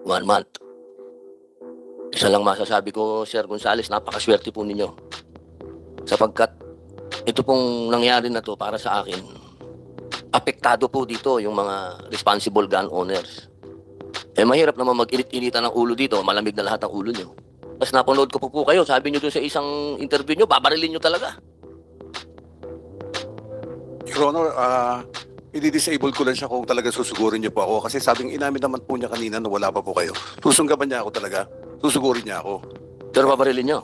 1 month. Isa lang masasabi ko, Sir Gonzales, napakaswerte po ninyo. Sapagkat ito pong nangyari na to para sa akin, apektado po dito yung mga responsible gun owners. Mahirap naman mag-init-initan ng ulo dito, malamig na lahat ang ulo nyo. Tapos napanood ko po kayo, sabi nyo doon sa isang interview nyo, babarilin nyo talaga. Your Honor, i-disable ko lang siya kung talaga susugurin niyo po ako. Kasi sabing inamin naman po niya kanina na wala pa po kayo. Susunggaban niya ako talaga. Susugurin niya ako. Pero babarilin nyo.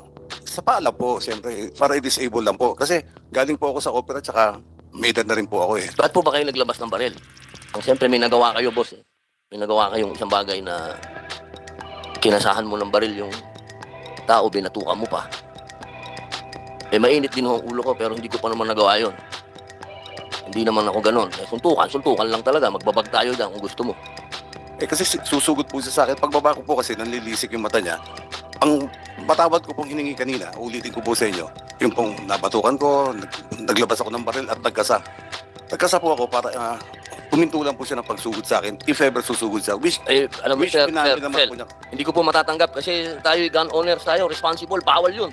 Sa paalam po, siyempre, para i-disable lang po. Kasi galing po ako sa opera tsaka may edad na rin po ako eh. Ba't po ba kayo naglabas ng baril? Ang siyempre may nagawa kayo, boss. May nagawa kayong isang bagay na kinasahan mo ng baril yung tao, binatukan mo pa. Mainit din ho ang ulo ko pero hindi ko pa naman nagawa yun. Hindi naman ako ganon. Suntukan lang talaga. Magbabag tayo dyan kung gusto mo. Kasi susugod po siya sa akin. Pagbaba ko po kasi nanlilisik yung mata niya. Ang patawad ko pong hiningi kanina, ulitin ko po sa inyo, yung pong nabatukan ko, naglabas ako ng baril at nagkasa. Nagkasa po ako para puminto lang po siya ng pagsugod sa akin, if ever susugod siya. Alam mo, sir, pinamin naman sir, po niya. hindi ko po matatanggap kasi tayo gun owners tayo, responsible, bawal yun.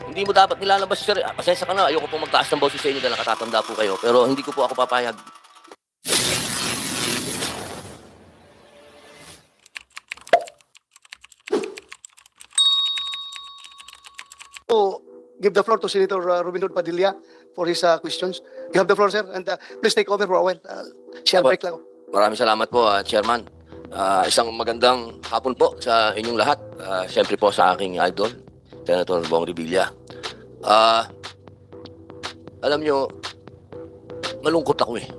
Hindi mo dapat nilalabas, sir. Pasensya ka na, ayoko po magtaas ng boses sa inyo dahil nakatatanda po kayo. Pero hindi ko po ako papayag. To give the floor to Senator Ruben Hood Padilla for his questions. You have the floor, sir, and please take over for a while. Share break lang. Maraming salamat po, Chairman. Isang magandang hapon po sa inyong lahat. Siyempre po sa aking idol, Senator Bong Revilla. Alam nyo, malungkot ako eh.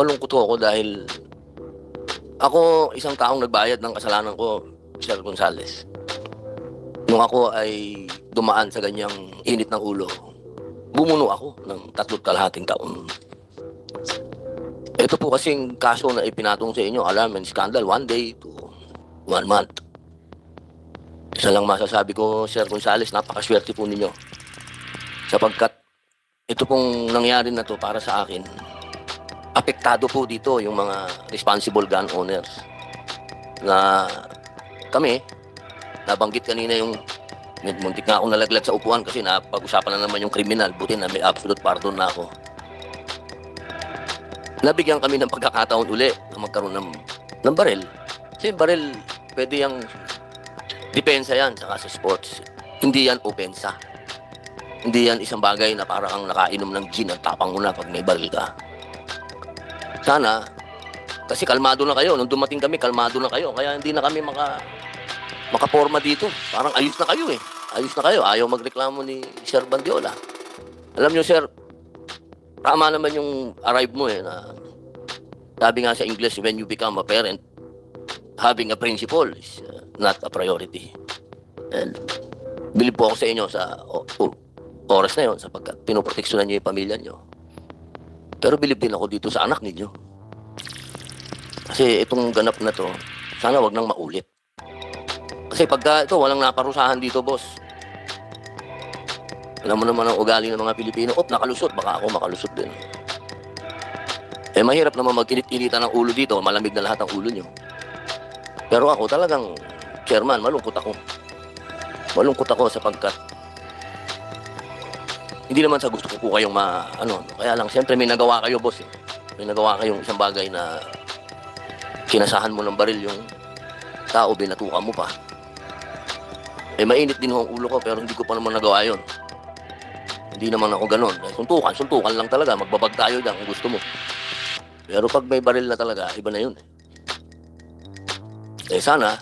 Malungkot ako dahil ako isang taong nagbayad ng kasalanan ko, Sir Gonzales. Nung ako ay dumaan sa ganyang init ng ulo, bumuno ako ng 3.5 taon. Ito po kasing kaso na ipinatong sa inyo, alarm and scandal, 1 day to 1 month. Isa lang masasabi ko, Sir Gonzales, napakaswerte po ninyo. Sapagkat ito pong nangyari na to para sa akin, apektado po dito yung mga responsible gun owners. Na kami, nabanggit kanina yung muntik nga akong nalaglag sa upuan kasi napag-usapan na naman yung kriminal. Buti na may absolute pardon na ako. Nabigyan kami ng pagkakataon uli na magkaroon ng baril. Kasi baril, pwede yung depensa yan saka sa sports. Hindi yan opensa. Hindi yan isang bagay na parang kang nakainom ng gin at tapang mo na pag may baril ka. Sana, kasi kalmado na kayo. Nung dumating kami, kalmado na kayo. Kaya hindi na kami makaporma dito. Parang ayos na kayo eh. Ayos na kayo. Ayaw magreklamo ni Sir Bandiola. Alam nyo, sir, tama naman yung arrive mo eh. Na, sabi nga sa English, when you become a parent, having a principal is not a priority. And bilib po ako sa inyo sa oras na yon sapagkat pinoproteksyonan nyo yung pamilya nyo. Pero bilib din ako dito sa anak ninyo. Kasi itong ganap na to, sana wag nang maulit. Kasi pagka ito, walang naparusahan dito, boss. Alam mo naman ang ugali ng mga Pilipino, nakalusot, baka ako makalusot din. Mahirap naman mag-init-initan ng ulo dito, malamig na lahat ang ulo nyo. Pero ako talagang, chairman, malungkot ako. Malungkot ako sapagkat hindi naman sa gusto ko po kayong kaya lang, siyempre may nagawa kayo, boss. May nagawa kayong isang bagay na kinasahan mo ng baril yung tao, binatukan mo pa. Mainit din ho ang ulo ko pero hindi ko pa naman nagawa yun. Hindi naman ako ganon. Suntukan lang talaga. Magbabag tayo dyan kung gusto mo. Pero pag may baril na talaga, iba na yun. Sana,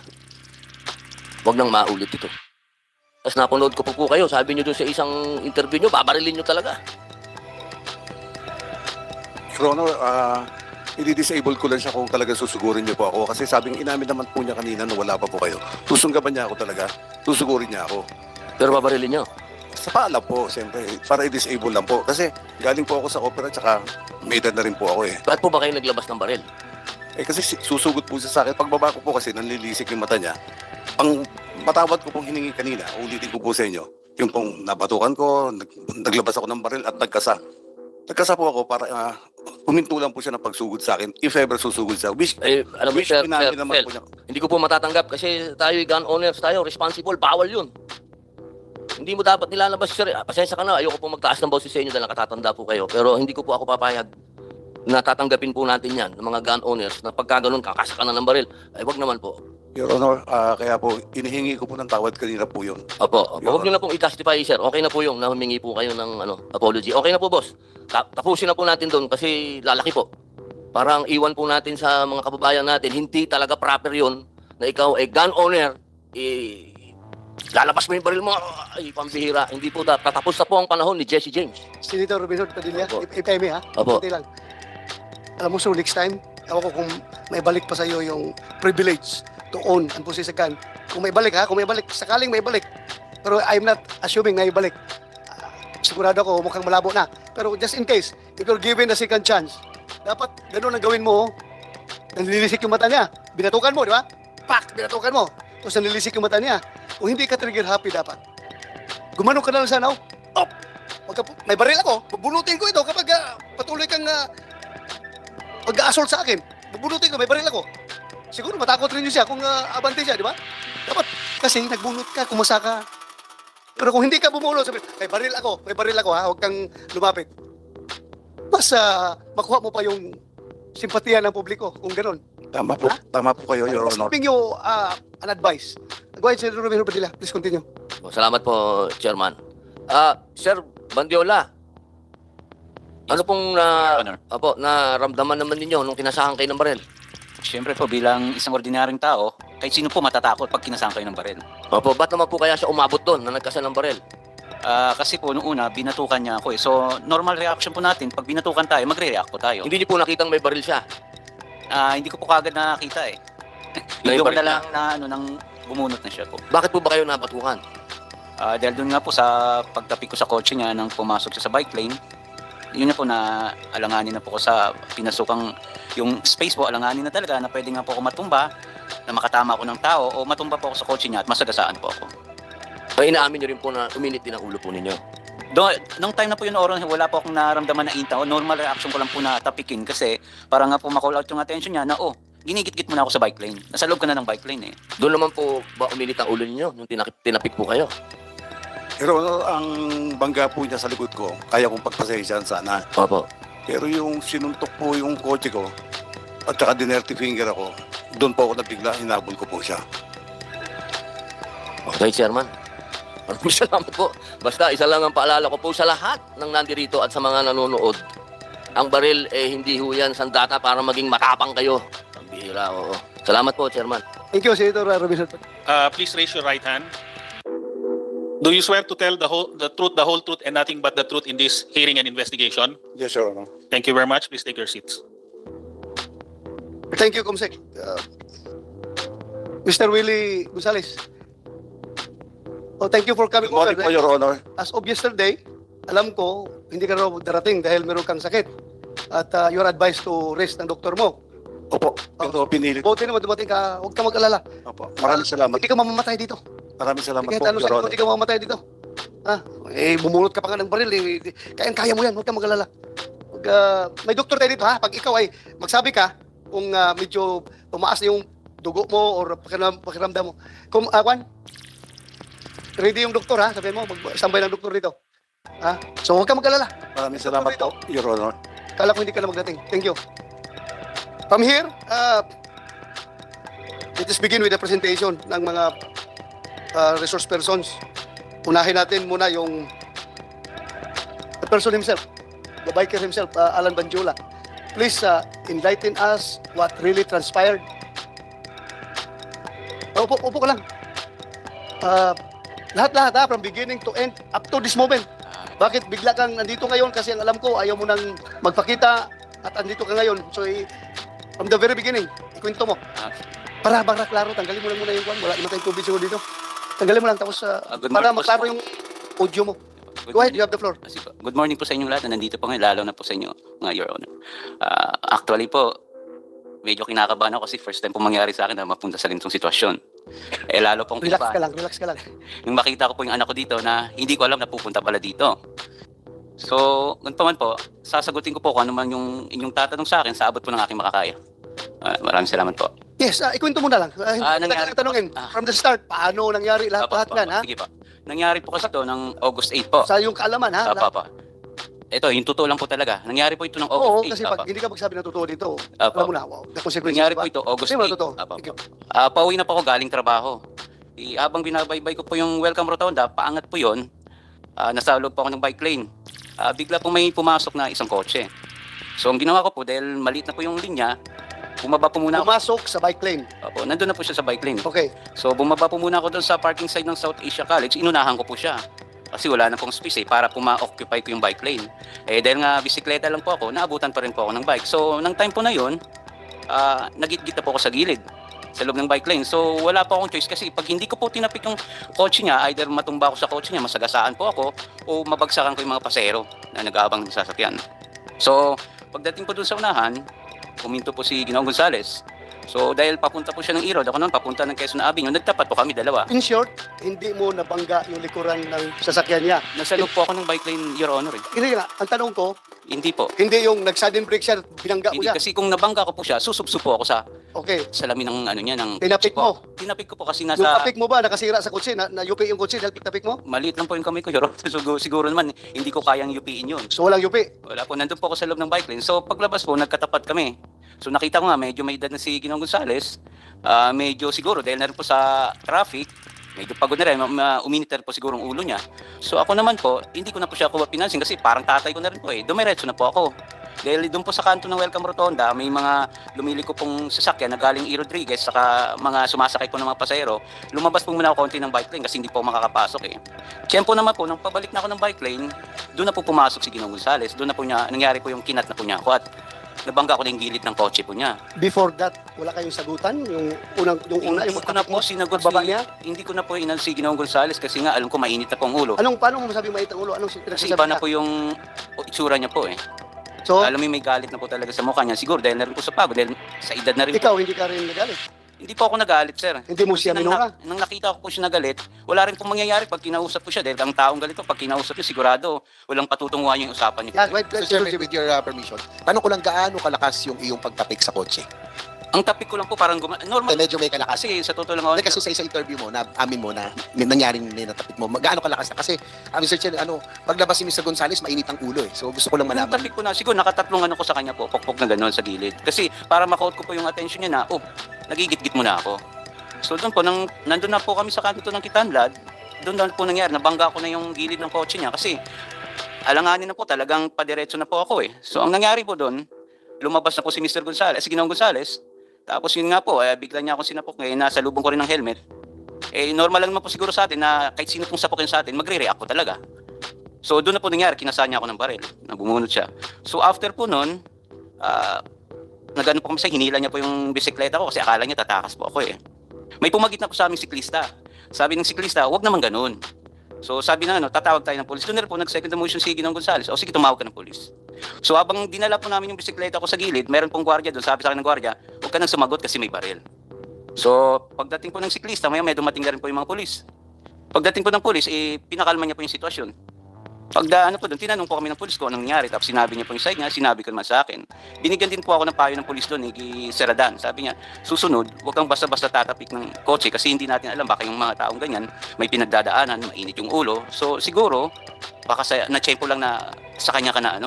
wag nang maulit ito. Tapos napanood ko po kayo, sabi nyo doon sa isang interview nyo, babarilin nyo talaga. Your Honor, i-disable ko lang siya kung talaga susugurin niyo po ako. Kasi sabing inamin naman po niya kanina na wala pa po kayo. Susunggaban niya ako talaga. Susugurin niya ako. Pero babarilin nyo. Sa paalam po, siyempre, para i-disable lang po. Kasi galing po ako sa opera tsaka may edad na rin po ako eh. Ba't po ba kayo naglabas ng baril? Kasi susugod po siya sa akin. Pagbaba ko po kasi nanlilisik yung mata niya. Ang patawad ko pong hiningi kanina, ulitin ko po sa inyo, yung pong nabatukan ko, naglabas ako ng baril at nagkasa. Nagkasa po ako para huminto lang po siya ng pagsugod sa akin, if ever susugod siya. Which, Alam mo, which sir, pinamin naman sir, po niya. hindi ko po matatanggap kasi tayo gun owners tayo, responsible, bawal yun. Hindi mo dapat nilalabas, sir. Pasensya ka na, ayoko po magtaas ng boses sa inyo dahil nakatatanda po kayo. Pero hindi ko po ako papayag na tatanggapin po natin yan ng mga gun owners na pagka ganun kakasaka na ng baril. Ay, wag naman po. Your Honor, kaya po, inihingi ko po ng tawad kanina po yun. Opo, huwag nyo na pong i-justify, sir. Okay na po yung na humingi po kayo ng apology. Okay na po, boss. Tapusin na po natin doon kasi lalaki po. Parang iwan po natin sa mga kababayan natin, hindi talaga proper yun na ikaw ay gun owner, lalabas mo yung baril mo, ay, pambihira. Hindi po tatapos na po ang panahon ni Jesse James. Senator Robinson Padilla, Opo. if I may ha, Opo. konti lang. Alam mo, so next time, ako kung may balik pa sa iyo yung privilege to own and possess a gun. Kung may balik ha, kung may balik, sakaling may balik. Pero I'm not assuming may balik. Sigurado ako, mukhang malabo na. Pero just in case, if you're given a second chance, dapat ganun ang gawin mo. Nanlilisik yung mata niya. Binatukan mo, di ba? Pak! Binatukan mo. Tapos nanlilisik yung mata niya. Kung hindi ka trigger happy dapat, gumano ka na lang sana. Oh! May baril ako. Bubunutin ko ito kapag patuloy kang pag-assault sa akin. Bubunutin ko, may baril ako. Siguro matakot rin yun siya kung abante siya, di ba? Dapat kasi nagbunot ka, kumasa ka. Pero kung hindi ka bumulot, sabi, may baril ako ha, huwag kang lumapit. Mas makuha mo pa yung simpatiya ng publiko kung ganun. Tama po kayo, Your Just Honor. giving you an advice. Go ahead, Senator Romero Padilla. Please continue. Salamat po, Chairman. Sir Bandiola, ano pong Honor. naramdaman naman ninyo nung kinasahan kayo ng baril? Siyempre po, bilang isang ordinaryong tao, kahit sino po matatakot pag kinasama kayo ng baril. Opo, ba't naman po kaya siya umabot doon na nagkasa ng baril? Kasi po, noong una, binatukan niya ako eh. So, normal reaction po natin, pag binatukan tayo, magre-react po tayo. Hindi niyo po nakitang may baril siya. Hindi ko po kagad nakita eh. May Hindi ko baril na lang na, nang bumunot na siya po. Bakit po ba kayo nabatukan? Dahil doon nga po sa pagtapik ko sa kotse niya nang pumasok siya sa bike lane, yun na po na alanganin na po ko sa pinasukang yung space po, alanganin na talaga na pwede nga po ako matumba, na makatama ako ng tao o matumba po ako sa kotse niya at masagasaan po ako. Ay, inaamin niyo rin po na uminit din ang ulo po ninyo. Nung time na po yun, Oron, wala po akong naramdaman na inta o normal reaction ko lang po na tapikin kasi para nga po ma-call out yung attention niya na ginigit-git mo na ako sa bike lane. Nasa loob ka na ng bike lane eh. Doon naman po ba uminit ang ulo ninyo nung tinapik po kayo? Pero ang bangga po niya sa likod ko, kaya kong pagpasensyahan sana. Opo. Pero yung sinuntok po yung kotse ko, at saka dinerty finger ako, doon po ako nabigla, hinabol ko po siya. Okay, Chairman. Maraming salamat po. Basta isa lang ang paalala ko po sa lahat ng nandirito at sa mga nanonood. Ang baril hindi ho yan sandata para maging matapang kayo. Ang bihira, oo. Salamat po, Chairman. Thank you, Senator Robinson Padilla. Please raise your right hand. Do you swear to tell the truth, the whole truth, and nothing but the truth in this hearing and investigation? Yes, Your Honor. Thank you very much. Please take your seats. Thank you, Comsec. Mr. Willie Gonzales. Oh, thank you for coming Good morning over. po, Your Honor. As of yesterday, alam ko, hindi ka raw darating dahil meron kang sakit. At you're advised to rest ng doktor mo. Opo, pero pinili ko. Buti naman dumating ka, huwag ka mag-alala. Opo, maraming salamat. Hindi ka mamamatay dito. Maraming salamat Kahit po, ano Your sa'yo, Honor. hindi ka mamamatay dito. Bumulot ka pa nga ng baril. Kaya mo yan, huwag ka mag-alala. May doktor tayo dito ha. Pag ikaw ay magsabi ka, kung medyo tumaas na yung dugo mo or pakiramdam mo. Kung, Juan, ready yung doktor ha. Sabi mo, magsambay ng doktor dito. So huwag ka mag-alala. Maraming salamat po, Your Honor. Kala ko hindi ka na magdating. Thank you. From here, let us begin with the presentation ng mga resource persons. Unahin natin muna yung the person himself, the biker himself, Alan Bandiola. Please enlighten us what really transpired. Upo ka lang. Lahat-lahat from beginning to end up to this moment. Bakit bigla kang nandito ngayon? Kasi ang alam ko, ayaw mo nang magpakita at andito ka ngayon. So, from the very beginning, ikwento mo. Para klaro, tanggalin mo lang muna yung kwan. Wala naman tayong tubig siguro dito. Tanggalin mo lang, tapos good para morning po, maklaro yung audio mo. Go ahead, you have the floor. Good morning po sa inyong lahat na nandito po ngayon, lalo na po sa inyo, mga Your Honor. Actually po, medyo kinakabahan ako kasi first time po mangyari sa akin na mapunta sa ganitong sitwasyon. Lalo pong Relax ka kinakabahan lang, relax ka lang. nung makita ko po yung anak ko dito na hindi ko alam na pupunta pala dito. So, ganun pa man po, sasagutin ko po kung ano man yung inyong tatanong sa akin sa abot po ng aking makakaya. Maraming salamat po. Yes, ikwento mo na lang. Nangyari po- Tanungin, from the start, paano nangyari lahat Apo, yan, ha? Sige po. Nangyari po kasi ito ng August 8 po. Sa iyong kaalaman, ha? Apa. Ito, yung totoo lang po talaga. Nangyari po ito ng Oo, August 8. kasi pag hindi ka magsabi ng totoo dito, Apo. alam mo na, wow, the consequences, Nangyari diba? po ito August Hindi mo 8. totoo. Apa. Sige. Pauwi na po ako galing trabaho. Habang binabaybay ko po yung Welcome Rotonda, paangat po yun. Nasa loob po ako ng bike lane. Bigla po may pumasok na isang kotse. So ang ginawa ko po, dahil maliit na po yung linya, bumaba po muna ako. Pumasok sa bike lane. Opo, nandun na po siya sa bike lane. Okay. So bumaba po muna ako doon sa parking side ng South Asia College. Inunahan ko po siya. Kasi wala na pong space para occupy ko yung bike lane. Dahil nga bisikleta lang po ako, naabutan pa rin po ako ng bike. So nang time po na yun, nagitgit na po ako sa gilid sa loob ng bike lane. So wala po akong choice kasi pag hindi ko po tinapik yung kotse niya, either matumba ako sa kotse niya, masagasaan po ako, o mabagsakan ko yung mga pasero na nag-aabang ng sasakyan. So pagdating po doon sa unahan, puminto po si Ginoong Gonzales. So dahil papunta po siya ng Irod, ako naman papunta ng Quezon Avenue, nagtapat po kami dalawa. In short, hindi mo nabangga yung likuran ng sasakyan niya. Nasa loob po ako ng bike lane, Your Honor. Hindi nga, ang tanong ko, Hindi po. hindi yung nag-sudden brake siya, binangga mo Hindi siya. kasi kung nabangga ko po siya, susubso po ako sa Okay. salamin ng ano niya ng Tinapik mo? Tinapik ko po kasi Yung nasa tapik mo ba, nakasira sa kotse, na-yupi yung kotse dahil tapik mo? maliit lang po yung kamay ko, Your Honor. Siguro naman hindi ko kayang yupiin yun. So walang yupi. Wala po, nandun po ako sa loob ng bike lane. So paglabas po, nagkatapat kami. So nakita ko nga, medyo may edad na si Ginoong Gonzales. Medyo siguro, dahil na rin po sa traffic, medyo pagod na rin, uminit na rin po siguro ang ulo niya. So ako naman po, hindi ko na po siya kuha pinansin kasi parang tatay ko na rin po dumiretso na po ako. Dahil doon po sa kanto ng Welcome Rotonda, may mga lumiliko pong sasakyan na galing E. Rodriguez, saka mga sumasakay po ng mga pasahero. Lumabas po muna ako konti ng bike lane kasi hindi po ako makakapasok Tiyempo naman po, nung pabalik na ako ng bike lane, doon na po pumasok si Ginoong Gonzales. Doon na po niya, nangyari po yung kinat na po niya ako at nabangga ko na yung gilid ng kotse po niya. Before that, wala kayong sagutan? Yung una, Hindi ko na po sinagot pagbaba niya? hindi ko na po inan si Ginoong Gonzales kasi nga alam ko mainit na po ang ulo. Paano mo masabi mait ang ulo? Anong Kasi pinagsasabi iba na niya? po yung itsura niya po So, Alam mo may galit na po talaga sa mukha niya. Siguro dahil na rin po sa pagod, dahil sa edad na rin po. ikaw, hindi ka rin nagalit. Hindi po ako nagalit, sir. Hindi mo siya Kasi minura. nang nakita ko po siya nagalit, wala rin pong mangyayari pag kinausap ko siya. Dahil ang taong galit po, pag kinausap niya, sigurado, walang patutunguhan yung usapan niya. Yeah, wait, Mr. Chairman, with your permission, tanong ko lang gaano kalakas yung iyong pagtapik sa kotse? Ang topic ko lang po parang normal. Medyo may kalakas. Kasi sa totoo lang, Hindi, kasi sa isang interview mo, na amin mo na may nangyaring may natapik mo, gaano kalakas na? Kasi, Mr. Chairman, paglabas si Mr. Gonzales, mainit ang ulo So gusto ko lang Yung malaman. topic ko na, siguro nakatatlong ano ko sa kanya po, pokpok na gano'n sa gilid. Kasi para makauot ko po yung attention niya na, nagigit-git mo na ako. So doon po, nandun na po kami sa kanto ng Kitanlad, doon po nangyari, nabangga ko na yung gilid ng kotse niya kasi alanganin na po, talagang padiretso na po ako So ang nangyari po doon, lumabas na po si Mr. Gonzales, si Ginoong Gonzales, tapos yun nga po, bigla niya ako sinapok nasa lubong ko rin ng helmet. Normal lang naman po siguro sa atin na kahit sino pong sapokin sa atin, magre-react po talaga. So doon na po nangyari, kinasa niya ako ng baril, nabumunot siya. So after po noon, nagano po kami sa hinila niya po yung bisikleta ko kasi akala niya tatakas po ako May pumagit na po sa aming siklista. Sabi ng siklista, wag naman ganun. So sabi na tatawag tayo ng pulis. Doon na rin po nag-second motion si Ginoong Gonzales. O sige, tumawag ka ng pulis. So habang dinala po namin yung bisikleta ko sa gilid, meron pong gwardiya doon. Sabi sa akin ng gwardiya, huwag ka nang sumagot kasi may baril. So pagdating po ng siklista, may dumating na rin po yung mga pulis. Pagdating po ng pulis, pinakalma niya po yung sitwasyon. Ano po doon, tinanong po kami ng pulis kung anong nangyari. Tapos sinabi niya po yung side niya, sinabi ko naman sa akin. Binigyan din po ako ng payo ng pulis doon, kay Seradan. Sabi niya, susunod, huwag kang basta-basta tatapik ng kotse kasi hindi natin alam baka yung mga taong ganyan may pinagdadaanan, mainit yung ulo. So siguro, baka na-tsempo lang na sa kanya ka na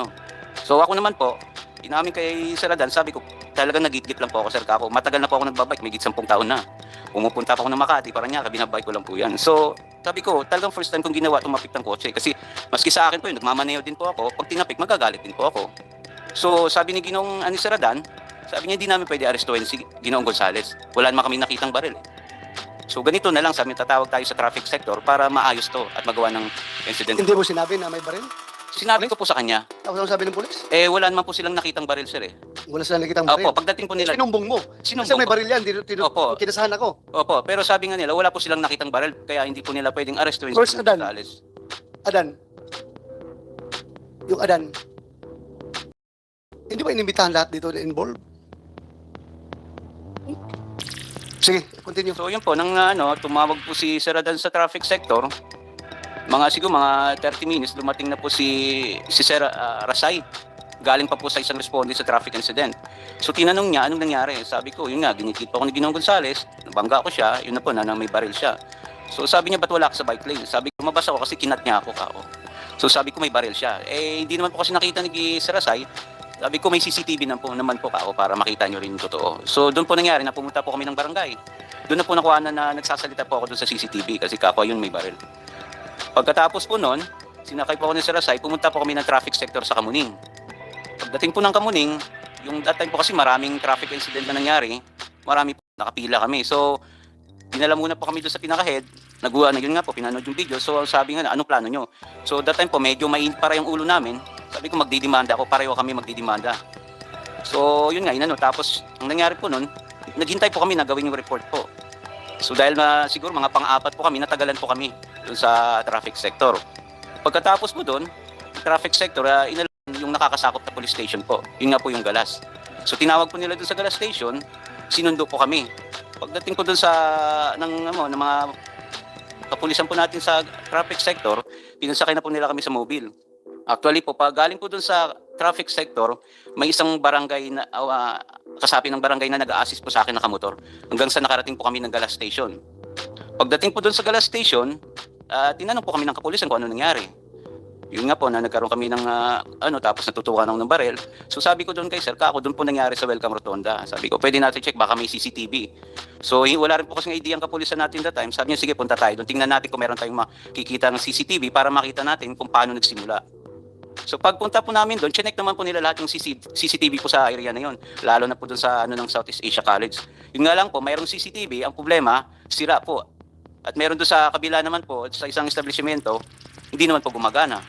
So ako naman po, inamin kay Seradan, sabi ko, talagang nagitgit lang po ako, sir Kako. Matagal na po ako nagbabike, may 10 taon na. Pumupunta pa ako ng Makati, parang niya, binabike ko lang po yan. So, sabi ko, talagang first time kong ginawa tumapik ng kotse. Kasi, maski sa akin po yun, nagmamaneho din po ako. Pag tinapik, magagalit din po ako. So, sabi ni Ginoong Seradan, sabi niya, hindi namin pwede arestuhin si Ginoong Gonzales. Wala naman kami nakitang baril So, ganito na lang, sabi tatawag tayo sa traffic sector para maayos to at magawa ng incident. Hindi mo sinabi na may baril? Sinabi ko po sa kanya, Tapos ano sabi ng pulis? wala naman po silang nakitang baril, sir Wala sila nakitang baril. Opo, pagdating po nila, Sinumbong mo. Sinumbong Kasi may ko. baril yan, Opo. kinasahan ako. Opo, pero sabi nga nila, wala po silang nakitang baril, kaya hindi po nila pwedeng arestuhin First, si Adan. Gonzales. Adan. Yung Adan. Hindi ba inimbitahan lahat dito na involved? Sige, continue. So yun po, nang tumawag po si Sir Adan sa traffic sector, Siguro mga 30 minutes, dumating na po si Sir Rasay. Galing pa po sa isang respondent sa traffic incident. So tinanong niya, anong nangyari? Sabi ko, yun nga, ginikit pa ako ni Ginoong Gonzales, nabangga ko siya, yun na po, na may baril siya. So sabi niya, ba't wala ka sa bike lane? Sabi ko, mabasa ko kasi kinat niya ako kao. So sabi ko, may baril siya. Hindi naman po kasi nakita ni Sir Rasay. Sabi ko, may CCTV naman po kao para makita nyo rin yung totoo. So doon po nangyari na pumunta po kami ng barangay. Doon na po nakuha na nagsasalita po ako doon sa CCTV kasi kako yun may baril. Pagkatapos po noon, sinakay po ako ni Sir Rasay, pumunta po kami ng traffic sector sa Kamuning. Pagdating po ng Kamuning, yung that time po kasi maraming traffic incident na nangyari, marami po, nakapila kami. So, dinala muna po kami doon sa pinaka-head, yun nga po, pinanood yung video. So, sabi nga, anong plano nyo? So, that time po, medyo mainit para yung ulo namin. Sabi ko, magdidemanda ako, pareho kami magdidemanda. So, yun nga, Tapos, ang nangyari po noon, naghintay po kami na gawin yung report po. So, dahil siguro mga pang-apat po kami, natagalan po kami doon sa traffic sector. Pagkatapos po doon, traffic sector, yung nakakasakop na police station po. Yun nga po yung Galas. So tinawag po nila doon sa Galas station, sinundo po kami. Pagdating po doon sa ng mga kapulisan po natin sa traffic sector, pinasakay na po nila kami sa mobile. Actually po, pag galing po doon sa traffic sector, may isang barangay na kasapi ng barangay na nag-a-assist po sa akin na kamotor hanggang sa nakarating po kami ng Galas station. Pagdating po doon sa Galas station, tinanong po kami ng kapulisan kung ano nangyari. Yun nga po na nagkaroon kami ng tapos natutukan ng baril. So sabi ko doon kay Sir Kako, doon po nangyari sa Welcome Rotonda. Sabi ko, pwede natin check, baka may CCTV. So wala rin po kasing idea ang kapulisan natin that time. Sabi niya, sige, punta tayo doon. Tingnan natin kung meron tayong makikita ng CCTV para makita natin kung paano nagsimula. So pagpunta po namin doon, chinek naman po nila lahat yung CCTV po sa area na yon. Lalo na po doon sa ng Southeast Asia College. Yun nga lang po, mayroong CCTV, ang problema, sira po. At meron doon sa kabila naman po, sa isang establishmento, hindi naman po gumagana.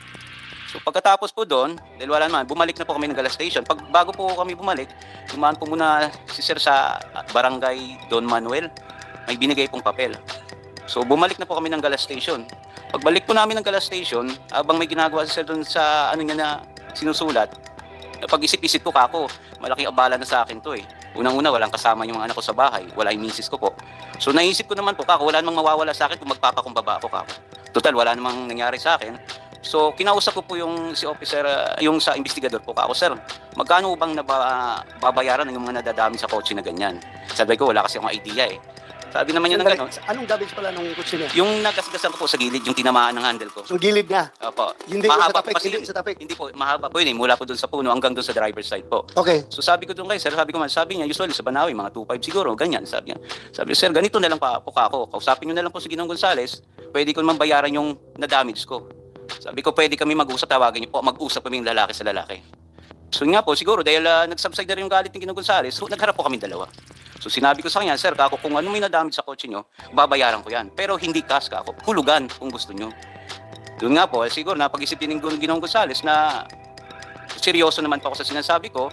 So pagkatapos po doon, dahil wala naman, bumalik na po kami ng Galas Station. Bago po kami bumalik, dumaan po muna si Sir sa Barangay Don Manuel. May binigay pong papel. So bumalik na po kami ng Galas Station. Pagbalik po namin ng Galas Station, habang may ginagawa si Sir doon sa niya na sinusulat, pag-isip-isip ko kako, malaking abala na sa akin to eh. Unang-una, walang kasama yung mga anak ko sa bahay, wala yung misis ko po. So naisip ko naman po kako, wala namang mawawala sa akin kung magpapakumbaba ako kako. Total, wala namang nangyari sa akin. So, kinausap ko po yung si officer, yung sa investigador po ako, sir, magkano bang babayaran ng mga nadadami sa kotse na ganyan? Sabi ko, wala kasi akong idea eh. Sabi naman niya ng gano'n. Anong damage pala ng kotse niya? Yung nagasgasan ko po sa gilid, yung tinamaan ng handle ko. So gilid niya? Opo. Hindi po sa Mahaba tapik, kasi hindi sa tapik. Hindi po, mahaba po yun eh, mula po doon sa puno hanggang doon sa driver's side po. Okay. So sabi ko doon kay sir, sabi niya, usually sa Banawi, mga 2.5 siguro, ganyan, sabi niya. Sabi sir, ganito na lang po ako. Kausapin niyo na lang po si Ginoong Gonzales, pwede ko naman bayaran yung na-damage ko. Sabi ko, pwede kami mag-usap, tawagin niyo po, mag-usap kami yung lalaki sa lalaki. So nga po, siguro, dahil nag-subside na rin yung galit ni Ginoong Gonzales, so, nagharap po kami dalawa. So sinabi ko sa kanya, sir, kako, kung ano may na-damage sa kotse nyo, babayaran ko yan. Pero hindi cash kako, hulugan kung gusto nyo. Doon nga po, siguro, napag-isipin ng Ginoong Gonzales na seryoso naman po ako sa sinasabi ko.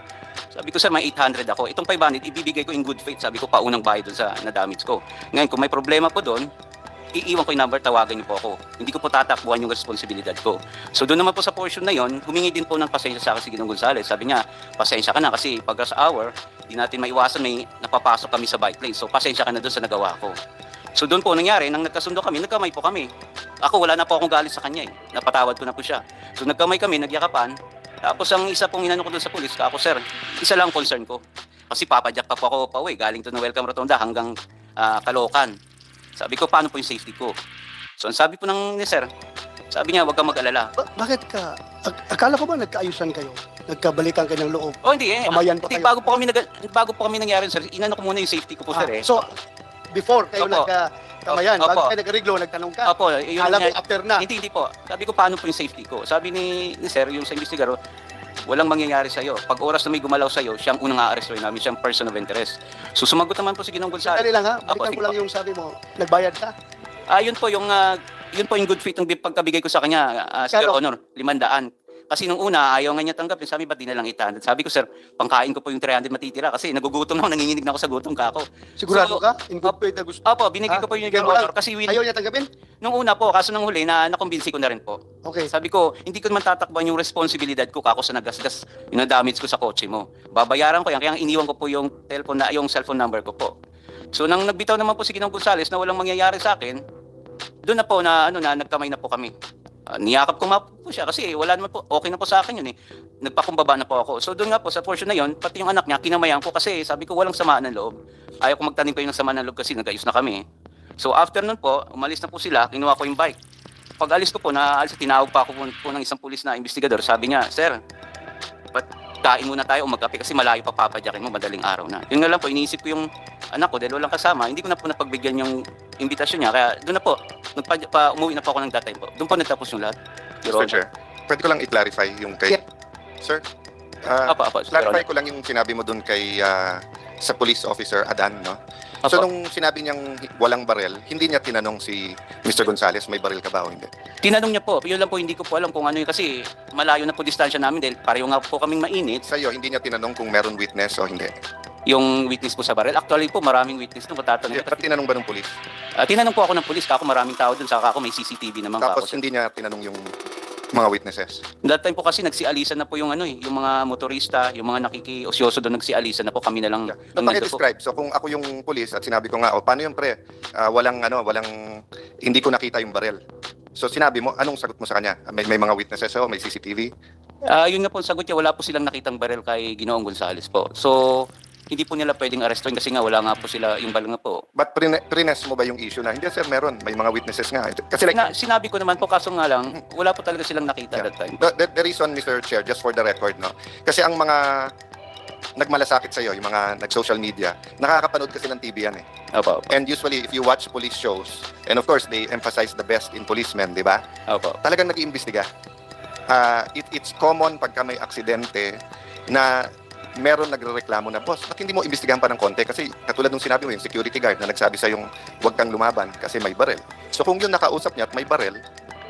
Sabi ko, sir, may 800 ako. Itong 500, ibibigay ko in good faith. Sabi ko, paunang bayad doon sa na-damage ko. Ngayon, kung may problema po doon, iiwan ko yung number, tawagan niyo po ako. Hindi ko po tatakbuhan yung responsibilidad ko. So doon naman po sa portion na yon, humingi din po ng pasensya sa akin si Ginoong Gonzales. Sabi niya, pasensya ka na kasi pag rush hour, di natin maiwasan, may napapasok kami sa bike lane. So pasensya ka na doon sa nagawa ko. So doon po nangyari, nang nagkasundo kami, nagkamay po kami. Ako wala na po akong galit sa kanya eh. Napatawad ko na po siya. So nagkamay kami, nagyakapan. Tapos ang isa pong inano ko doon sa pulis, ako sir, isa lang concern ko. Kasi papadyak pa po ako pa uwi, galing to ng Welcome Rotonda hanggang Caloocan. Sabi ko, paano po yung safety ko? So, ang sabi po ni sir, sabi niya, huwag kang mag-alala. Bakit ka? Akala ko ba nagkaayusan kayo? Nagkabalikan kayo ng loob? Oh, hindi eh. Kamayan pa Hindi, kayo? bago po kami nangyari, sir, inano ko muna yung safety ko po, sir eh. So, before kayo Opo. nagkamayan, Opo. bago kayo nag-reglo, nagtanong ka? Opo, yun Alam mo, nangyari. after na. Hindi po. Sabi ko, paano po yung safety ko? Sabi ni sir, yung sa investigaro, walang mangyayari sa'yo. Pag oras na may gumalaw sa'yo, siyang unang a-arrestuin namin, siyang person of interest. So, sumagot naman po si Ginoong Gonzales. Dali lang ha, Opo, balikan sige ko lang po. yung sabi mo, nagbayad ka? Yun po yung good faith ng pagkabigay ko sa kanya, Sir Kano? Honor, 500. Kasi nung una, ayaw nga niya tanggapin. Sabi, ba't di na lang 800? Sabi ko, sir, pangkain ko po yung 300 matitira kasi nagugutom na ako, nanginginig na ako sa gutom ka ako. Sigurado So, ka? In good faith na gusto? Opo, binigay ko po yung Bigyan mo Honor lang. kasi Ayaw niya tanggapin? nung una po, kaso nang huli, nakumbinsi ko na rin po. Okay. Sabi ko, hindi ko naman tatakbuhan yung responsibilidad ko kako sa nagasgas, yung na-damage ko sa kotse mo. Babayaran ko yan, kaya iniwan ko po yung cellphone number ko po. So nang nagbitaw naman po si Ginoong Gonzales na walang mangyayari sa akin, doon na po na nagkamay na po kami. Niyakap ko nga po siya kasi wala naman po, okay na po sa akin yun eh. Nagpakumbaba na po ako. So doon nga po sa portion na yun, pati yung anak niya, kinamayan ko kasi sabi ko walang samaan ng loob. Ayaw ko magtanim kayo ng samaan ng loob kasi nag-ayos na kami. So after nun po, umalis na po sila, kinuha ko yung bike. Pag alis ko po, tinawag pa ako po ng isang pulis na investigador. Sabi niya, sir, ba't kain muna tayo o magkape kasi malayo pa papadyakin mo, madaling araw na. Yun nga lang po, iniisip ko yung anak ko dahil walang kasama, hindi ko na po napagbigyan yung imbitasyon niya. Kaya doon na po, umuwi na po ako ng that time po. Doon po nagtapos yung lahat. Your Mr. Honor. Chair, pwede ko lang i-clarify yung kay... Yeah. Sir, Apa, clarify ko lang yung sinabi mo dun kay sa police officer Adan, no? Apa. So nung sinabi niyang walang barel, hindi niya tinanong si Mr. Gonzales, may baril ka ba o hindi? Tinanong niya po, yun lang po hindi ko po alam kung ano yun kasi malayo na po distansya namin dahil pareho nga po kaming mainit. Sa iyo, hindi niya tinanong kung meron witness o hindi. Yung witness po sa baril. Actually po maraming witness nung katatanong. Ba't tinanong ba ng police? Tinanong po ako ng pulis, kako maraming tao dun, saka ako may CCTV naman Tapos kako. hindi niya tinanong yung mga witnesses. That time po kasi nagsialisan na po yung ano yung mga motorista, yung mga nakikiosyoso doon nagsialisan na po kami na lang. So, ang nandun po. describe. So kung ako yung police at sinabi ko nga, paano yung pre? Walang hindi ko nakita yung baril. So sinabi mo, anong sagot mo sa kanya? May mga witnesses o may CCTV? Yun nga po ang sagot niya, wala po silang nakitang baril kay Ginoong Gonzales po. So hindi po nila pwedeng arrestuin kasi nga wala nga po sila yung baril nga po. But prines mo ba yung issue na, hindi sir, meron, may mga witnesses nga. Kasi like, Sinabi ko naman po kaso nga lang, wala po talaga silang nakita Yeah. that time. the reason, Mr. Chair, just for the record, no? Kasi ang mga nagmalasakit sa'yo, yung mga nag-social media, nakakapanood kasi ng TV yan eh. Opo, opo. And usually, if you watch police shows, and of course, they emphasize the best in policemen, di ba? Opo. Talagang nag-iimbestiga. It's common pagka may aksidente na meron nagrereklamo na, boss, ba't hindi mo imbestigahan pa ng konti? Kasi katulad nung sinabi mo, yung security guard na nagsabi sa yung huwag kang lumaban kasi may barel. So kung yun nakausap niya at may barel,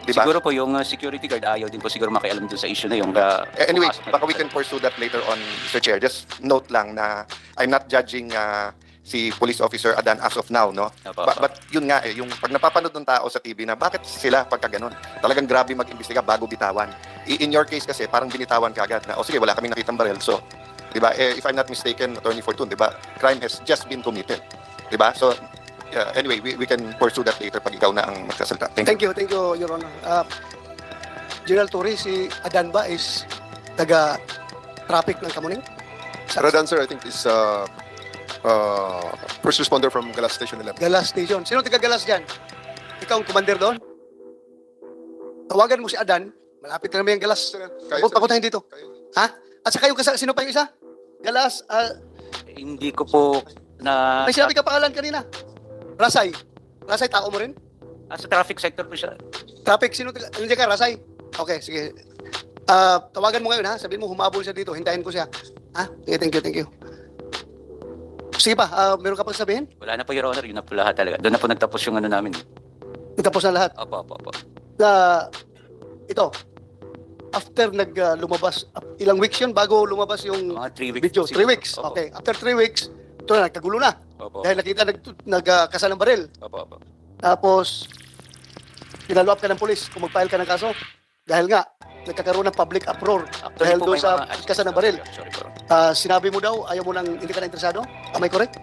di ba? Siguro po yung security guard ayaw din po siguro makialam dun sa issue na yung Anyway, pumasok na baka we can pursue that later on, Mr. Chair. Just note lang na I'm not judging si Police Officer Adan as of now, no? Opo, But yun nga yung pag napapanood ng tao sa TV na bakit sila pagka ganun? Talagang grabe mag-imbestiga bago bitawan. In your case kasi, parang binitawan ka agad na, sige, wala kaming nakitang barel. So, di ba? If I'm not mistaken, Attorney Fortun, di ba? Crime has just been committed. Di ba? So, anyway, we can pursue that later pag ikaw na ang magsasalita. Thank you. Thank you, Your Honor. General Torre, si Adan ba is taga-traffic ng Kamuning? Radan, sir, I think is first responder from Galas Station 11. Galas Station. Sino taga-Galas dyan? Ikaw ang commander doon? Tawagan mo si Adan. Malapit na naman yung Galas. Kaya, Huwag sir. pakutahin dito. Kaya. Ha? At saka yung sino pa yung isa? Galas. Hindi ko po na May sinabi ka pangalan kanina. Rasay. Rasay, tao mo rin? sa traffic sector po siya. Traffic, nandiyan ka, Rasay? Okay, sige. Tawagan mo ngayon ha. Sabihin mo, humabol siya dito. Hintayin ko siya. Ha? Okay, thank you. Sige pa, meron ka pang sabihin? Wala na po, Your Honor, yun na po lahat talaga. Doon na po nagtapos yung ano namin. Tapos na lahat. Opo. Ito, after lumabas, ilang weeks yun bago lumabas yung Mga 3 weeks. video? po 3 siguro. weeks. Opo. Okay, after 3 weeks, ito na, nagkagulo na. Opo. Dahil nakita nagkasal ng baril. Opo. Tapos, pinalo up ka ng polis kung mag-file ka ng kaso. Dahil nga, nagkakaroon ng public uproar. Actually Dahil po, doon may sa mga- pagkasa ng baril. Sorry po. Sinabi mo daw, ayaw mo nang, hindi ka na interesado? Am I correct?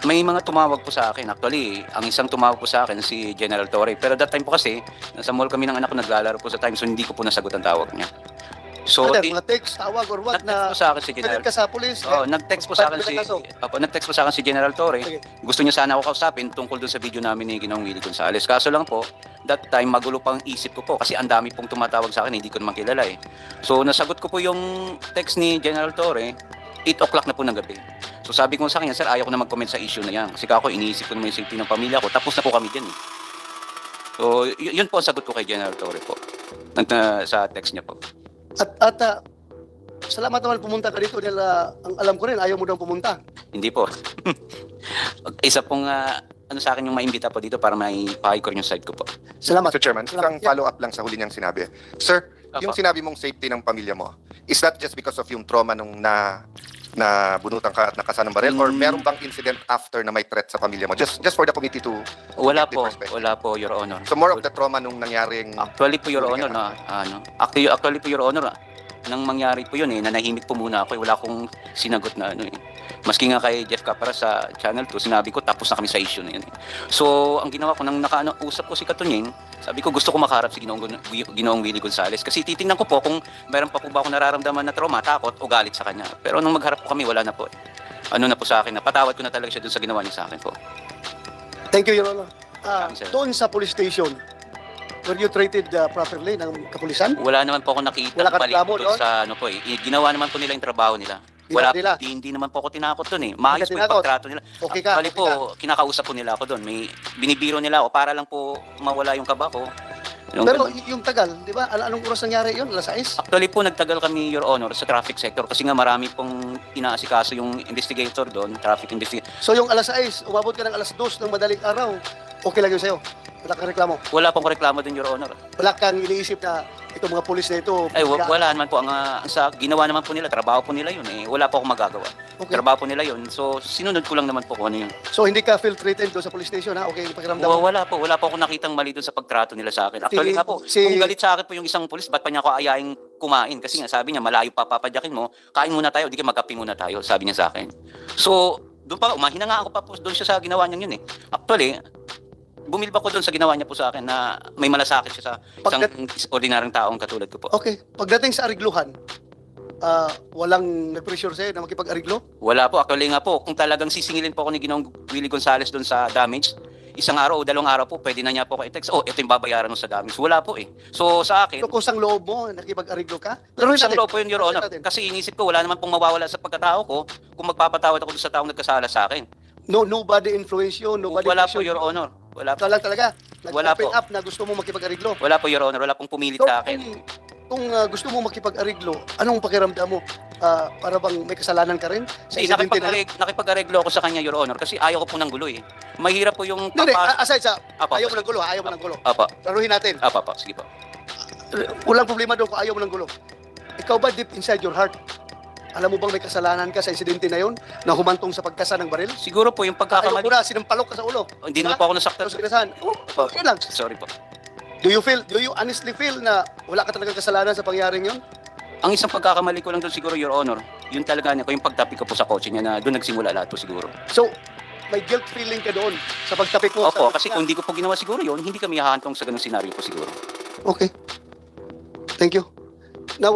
May mga tumawag po sa akin. Actually, ang isang tumawag po sa akin si General Torre. Pero that time po kasi, nasa mall kami ng anak ko, naglalaro po sa time, so hindi ko po nasagot ang tawag niya. So, Ano, mga text, tawag, or what nag-text na po sa akin si General. ka sa polis? Nag-text po sa akin si nag-text po sa akin si General Torre. Sige. Gusto niya sana ako kausapin tungkol doon sa video namin ni Ginoong Willie Gonzales. Kaso lang po, that time magulo pang isip ko po kasi ang dami pong tumatawag sa akin, hindi ko naman kilala eh. So nasagot ko po yung text ni General Torre, 8 o'clock na po ng gabi. So sabi ko sa kanya, sir, ayaw ko na mag-comment sa issue na yan. Kasi ako iniisip ko naman yung safety ng pamilya ko. Tapos na po kami dyan eh. So yun po ang sagot ko kay General Torre po. Sa text niya po. At salamat naman pumunta ka dito dahil ang alam ko rin, ayaw mo daw pumunta. Hindi po. Isa pong ano sa akin yung maimbita po dito para may pahay ko rin yung side ko po. Salamat. Mr. Chairman, Salamat. isang follow-up lang sa huli niyang sinabi. Sir, yung Apa. sinabi mong safety ng pamilya mo, is that just because of yung trauma nung na bunutan ka at nakasa ng baril or meron bang incident after na may threat sa pamilya mo? Just for the committee to Wala get the po, perspective. wala po, Your Honor. So more of the trauma nung nangyaring Actually po, Your Honor, actually po, Your Honor, nang mangyari po yun eh, nanahimik po muna ako eh, wala akong sinagot na ano eh. Maski nga kay Jeff Capra sa Channel 2, sinabi ko tapos na kami sa issue na yun. So, ang ginawa ko nang usap ko si Katunying, sabi ko gusto ko makaharap si Ginoong Willie Gonzales kasi titingnan ko po kung meron pa po ba ako nararamdaman na trauma, takot o galit sa kanya. Pero nung magharap po kami, wala na po. Ano na po sa akin, napatawad ko na talaga siya dun sa ginawa niya sa akin po. Thank you, Your Honor. Maraming salamat. Doon sa police station, were you treated properly ng kapulisan? Wala naman po ako nakita Wala ka balik reklamo doon doon? sa ano po eh. Ginawa naman po nila yung trabaho nila. Ginawa Wala nila? hindi naman po ako tinakot doon eh. Maayos Hindi ka po yung tinakot? pagtrato nila. Okay ka? Actually okay ka. po, kinakausap po nila ako doon. May binibiro nila ako para lang po mawala yung kaba ko. Yung Pero ganun. yung tagal, di ba? Anong oras nangyari yun? Alas 6? Actually po, nagtagal kami, Your Honor, sa traffic sector kasi nga marami pong inaasikaso yung investigator doon, traffic investigator. So yung alas 6, umabot ka ng alas 2 ng madaling araw, okay lang yun sa'yo? Wala kang reklamo? Wala pong reklamo doon, Your Honor. Wala kang iniisip na itong mga pulis na ito? Ay, wala naman po. Ang sa ginawa naman po nila, trabaho po nila yun eh. Wala po akong magagawa. Okay. Trabaho po nila yun. So, sinunod ko lang naman po kung ano yun. So hindi ka feel threatened doon sa police station, ha? Okay, pakiramdam mo? Wala po ako nakitang mali doon sa pagtrato nila sa akin. Actually nga po, Si- kung galit sa akin po yung isang pulis, ba't pa niya ako ayaing kumain? Kasi nga sabi niya, malayo pa papadyakin mo, kain muna tayo, di ka magkape muna tayo, sabi niya sa akin. So, doon pa, umahina nga ako pa po doon siya sa ginawa niya yun eh. Actually, bumilba ko doon sa ginawa niya po sa akin na may malasakit siya sa isang ordinaryong taong katulad ko po. Okay, pagdating sa arigluhan, walang nag-pressure sa'yo na makipag-ariglo? Wala po. Actually nga po, kung talagang sisingilin po ako ni Ginoong Willie Gonzales doon sa damage, isang araw o dalawang araw po, pwede na niya po ako i-text, oh, ito yung babayaran mo sa damage. Wala po eh. So sa akin, So kung sang loob mo, nakipag-ariglo ka? Pero isang loob po yun, Your Honor. Kasi inisip ko, wala naman pong mawawala sa pagkatao ko kung magpapatawad ako doon sa taong nagkasala sa akin. No, nobody influence you, nobody Wala po, pressure Your you. Honor. Wala po. Ikaw lang talaga. Wala Nag-open po. up na gusto mo makipag-ariglo. Wala po, Your Honor. Wala pong pumilit So, sa akin. kung gusto mo makipag-ariglo, anong pakiramdam mo? Para bang may kasalanan ka rin sa Hindi, insidente na? nakipag-areglo ako sa kanya, Your Honor, kasi ayaw ko po ng gulo eh. Mahirap po yung Hindi, aside sa Apo, ayaw mo ng gulo, ayaw mo ng gulo. Apa, Laruhin natin. sige po. Walang problema doon kung ayaw mo ng gulo. Ikaw ba deep inside your heart? Alam mo bang may kasalanan ka sa insidente na yon na humantong sa pagkasa ng baril? Siguro po yung Ayaw pagkakamali. mo na, sinampalok ka sa ulo. Hindi naman po ako nasaktan. Tapos kinasahan, okay lang. Sorry po. Do you honestly feel na wala ka talagang kasalanan sa pangyaring yon? Ang isang pagkakamali ko lang doon siguro, Your Honor, yun talaga niya ko yung pagtapik ko po sa kotse niya na doon nagsimula lahat po siguro. So, may guilt feeling ka doon sa pagtapik mo. Opo, sa- kasi kung hindi ko po ginawa siguro yun, hindi kami hahantong sa ganung senaryo po siguro. Okay. Thank you. Now,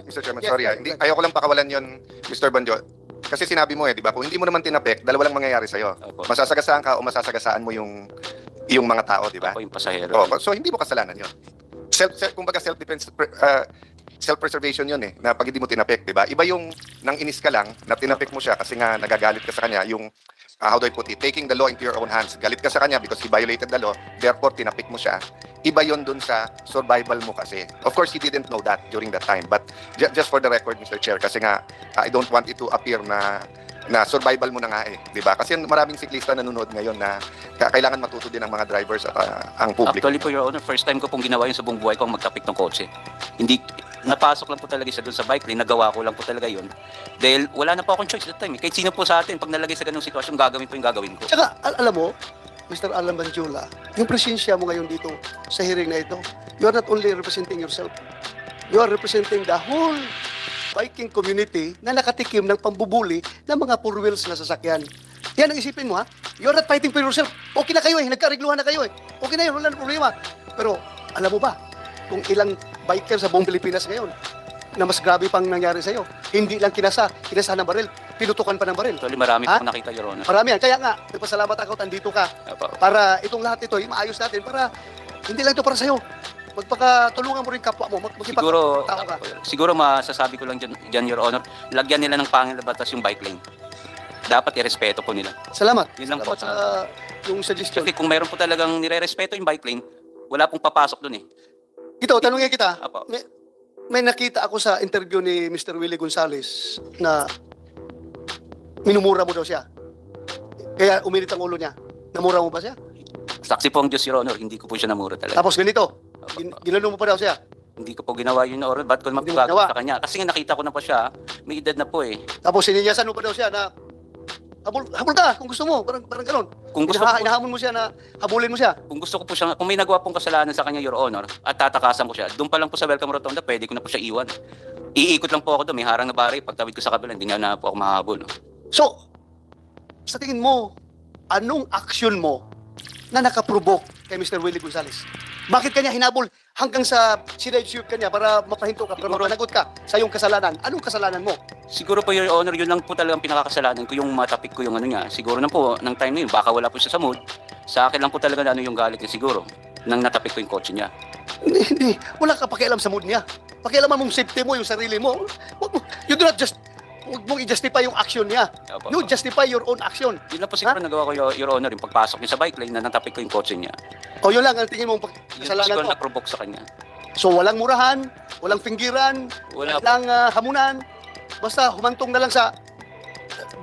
Mr. Chairman, yes, sorry yes, hindi, yes. ayoko lang pakawalan yon, Mr. Banjo. Kasi sinabi mo di ba, kung hindi mo naman tinapik, dalawa lang mangyayari sa'yo. Opo. Masasagasaan ka o masasagasaan mo yung mga tao, di ba? Ako yung pasahero. Oh, so hindi mo kasalanan yon. Kumbaga self-defense, self-preservation yun na pag hindi mo tinapik, di ba? Iba yung nang inis ka lang, na tinapik mo siya kasi nga nagagalit ka sa kanya, yung, how do I put it, taking the law into your own hands. Galit ka sa kanya because he violated the law, therefore tinapik mo siya. Iba yon dun sa survival mo kasi. Of course, he didn't know that during that time. But just for the record, Mr. Chair, kasi nga, I don't want it to appear na survival mo na nga di ba? Kasi maraming siklista nanonood ngayon na kailangan matuto din ang mga drivers at ang public. Actually po, Your Honor, first time ko pong ginawa yun sa buong buhay ko ang magtapik ng kotse. Hindi, napasok lang po talaga siya doon sa bike lane, nagawa ko lang po talaga yun. Dahil wala na po akong choice that time. Kahit sino po sa atin, pag nalagay sa ganung sitwasyon, gagawin po yung gagawin ko. Tsaka, alam mo, Mr. Alan Banjula, yung presensya mo ngayon dito sa hearing na ito, you are not only representing yourself, you are representing the whole biking community na nakatikim ng pambubuli ng mga four wheels na sasakyan. Yan ang isipin mo, ha? You are not fighting for yourself. Okay na kayo nagkarigluhan na kayo Okay na yun, wala na problema. Pero, alam mo ba, kung ilang biker sa buong Pilipinas ngayon, na mas grabe pang nangyari sa'yo, hindi lang kinasa ng baril, pinutukan pa ng baril. Actually, marami Ha? po nakita, Your Honor. Marami yan. Kaya nga, nagpasalamat ako, andito ka Opo. para itong lahat ito, maayos natin, para hindi lang ito para sa'yo. Magpakatulungan mo rin kapwa mo, Siguro, tao ka. siguro masasabi ko lang dyan, Your Honor, lagyan nila ng pangil na batas yung bike lane. Dapat irespeto po nila. Salamat. Yun lang po. Salamat sa yung suggestion. Kasi kung mayroon po talagang nire-respeto yung bike lane, wala pong papasok dun eh. Ito, tanungin kita. Apo. May nakita ako sa interview ni Mr. Willie Gonzales na minumura mo daw siya. Kaya uminit ang ulo niya. Namura mo ba siya? Saksi po ang Diyos, Your Honor, hindi ko po siya namura talaga. Tapos ganito, Apo. ginano mo pa daw siya. Hindi ko po ginawa yun, Your Honor. Ba't ko Hindi mo magpapagawa ginawa? sa kanya? Kasi nga nakita ko na po siya, may edad na po eh. Tapos sininyasan mo pa daw siya na habol ka kung gusto mo. Parang ganun. Kung gusto, ko po, Inahamon mo siya na habulin mo siya. kung gusto ko po siya, kung may nagawa pong kasalanan sa kanya, Your Honor, at tatakasan ko siya, doon pa lang po sa Welcome Rotonda, pwede ko na po siya iwan. Iikot lang po ako doon, may harang na bari, pagtawid ko sa kabila, hindi niya na po ako mahabol. So, sa tingin mo, anong action mo na nakaprovoke kay Mr. Willie Gonzales? Bakit kanya hinabol hanggang sa sinayshoot kanya para mapahinto ka, para Siguro- mapanagot ka sa iyong kasalanan? Anong kasalanan mo? Siguro po, Your Honor, yun lang po talagang pinakakasalanan ko, yung matapik ko yung ano niya. Siguro na po, ng time na yun, baka wala po siya sa mood. Sa akin lang po talaga na ano yung galit niya siguro, nang natapik ko yung kotse niya. Hindi. Wala ka pakialam sa mood niya. Pakialaman mong safety mo, yung sarili mo. You do not just, huwag mong i-justify yung action niya. Opo. You justify your own action. Yun lang po siguro nagawa ko, Your Honor, yung pagpasok niya sa bike lane na natapik ko yung kotse niya. O yun lang ang tingin mong Yun po kasalanan siguro mo. na-provoke sa kanya. So walang murahan, walang pinggiran, Wala po. walang hamunan. Basta humantong na lang sa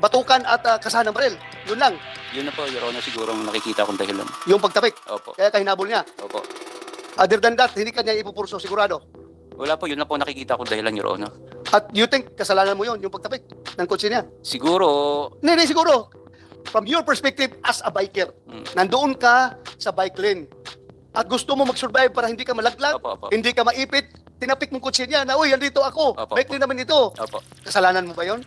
batukan at kasahan ng baril. Yun lang, Yun na po, Your Honor, siguro ang nakikita kong dahilan. yung pagtapik. Opo. Kaya kahinabol niya. Opo. Other than that, hindi kanya ipupurso, sigurado. Wala po, yun na po nakikita kong dahilan, Your Honor. At you think kasalanan mo yun, yung pagtapik ng kotse niya? Siguro, Hindi, siguro. From your perspective as a biker, nandoon ka sa bike lane at gusto mo mag-survive para hindi ka malaglag, opo, opo. hindi ka maipit, tinapik mong kotse niya na, uy, andito ako, Opo, bike lane naman ito. Opo. Kasalanan mo ba yun?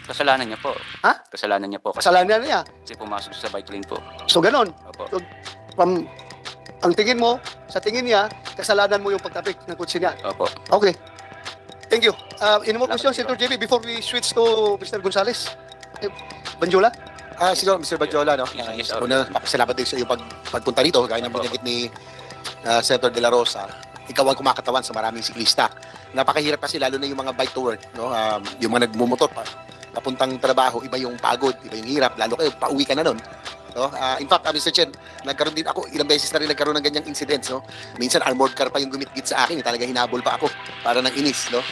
Kasalanan niya po. Ha? Kasalanan niya po. Kasi Kasalanan niya. pumasok siya sa bike lane po. So, ganon. Opo. From, ang tingin mo, sa tingin niya, kasalanan mo yung pagtapik ng kotse niya. Opo. Okay. Thank you. Any more Salamat, questions, Senator JB, before we switch to Mr. Gonzales? Banjola? Siguro, Mr. Badjola, no? Yes, Una, papasalamat din sa iyo pagpunta rito. Gaya ng binanggit ni Senator De La Rosa, ikaw ang kumakatawan sa maraming siklista. Napakahirap kasi, lalo na yung mga bike to work, no? Yung mga nagmumotor papuntang trabaho, iba yung pagod, iba yung hirap, lalo kayo, pauwi ka na nun. No? In fact, Mr. Chen, nagkaroon din ako, ilang beses na rin nagkaroon ng ganyang incidents. No? Minsan, armored car pa yung gumitgit sa akin. Talaga hinabol pa ako para ng inis. No?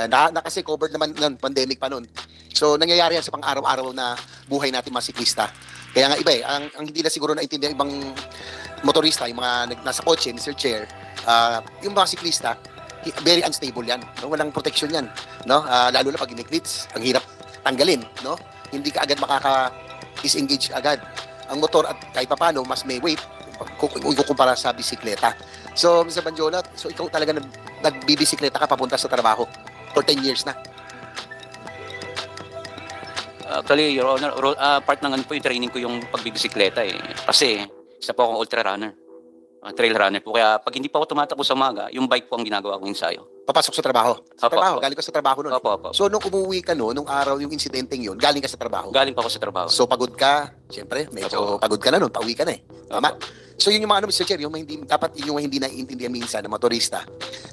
Na kasi covered naman ng pandemic pa noon. So, nangyayari yan sa pang-araw-araw na buhay natin mga siklista. Kaya nga iba eh, ang hindi na siguro naintindihan ibang motorista, yung mga nasa kotse, Mr. Chair, yung mga siklista, very unstable yan. No? Walang protection yan. No? Lalo na pag iniglits, ang hirap tanggalin. No? Hindi ka agad makaka-disengage agad. Ang motor at kahit papano, mas may weight kukumpara sa bisikleta. So, Mr. Banjola, so ikaw talaga nagbibisikleta ka papunta sa trabaho for 10 years na. Actually, Your Honor, part ng ano po yung training ko yung pagbibisikleta eh. Kasi, isa po akong ultra runner. Trail runner po. Kaya pag hindi pa ako tumatakbo sa umaga, yung bike po ang ginagawa kong ensayo. Papasok sa trabaho. Sa Opo, trabaho, opo. galing ka sa trabaho nun. Opo, opo. So, nung umuwi ka no, nung araw yung insidenteng yun, galing ka sa trabaho. Galing pa ako sa trabaho. So, pagod ka, siyempre, medyo pagod ka na nun, pauwi ka na eh. Tama? So, yun yung mga ano, Mr. Chair, yung mga hindi, dapat yun yung mga hindi naiintindihan minsan ng motorista,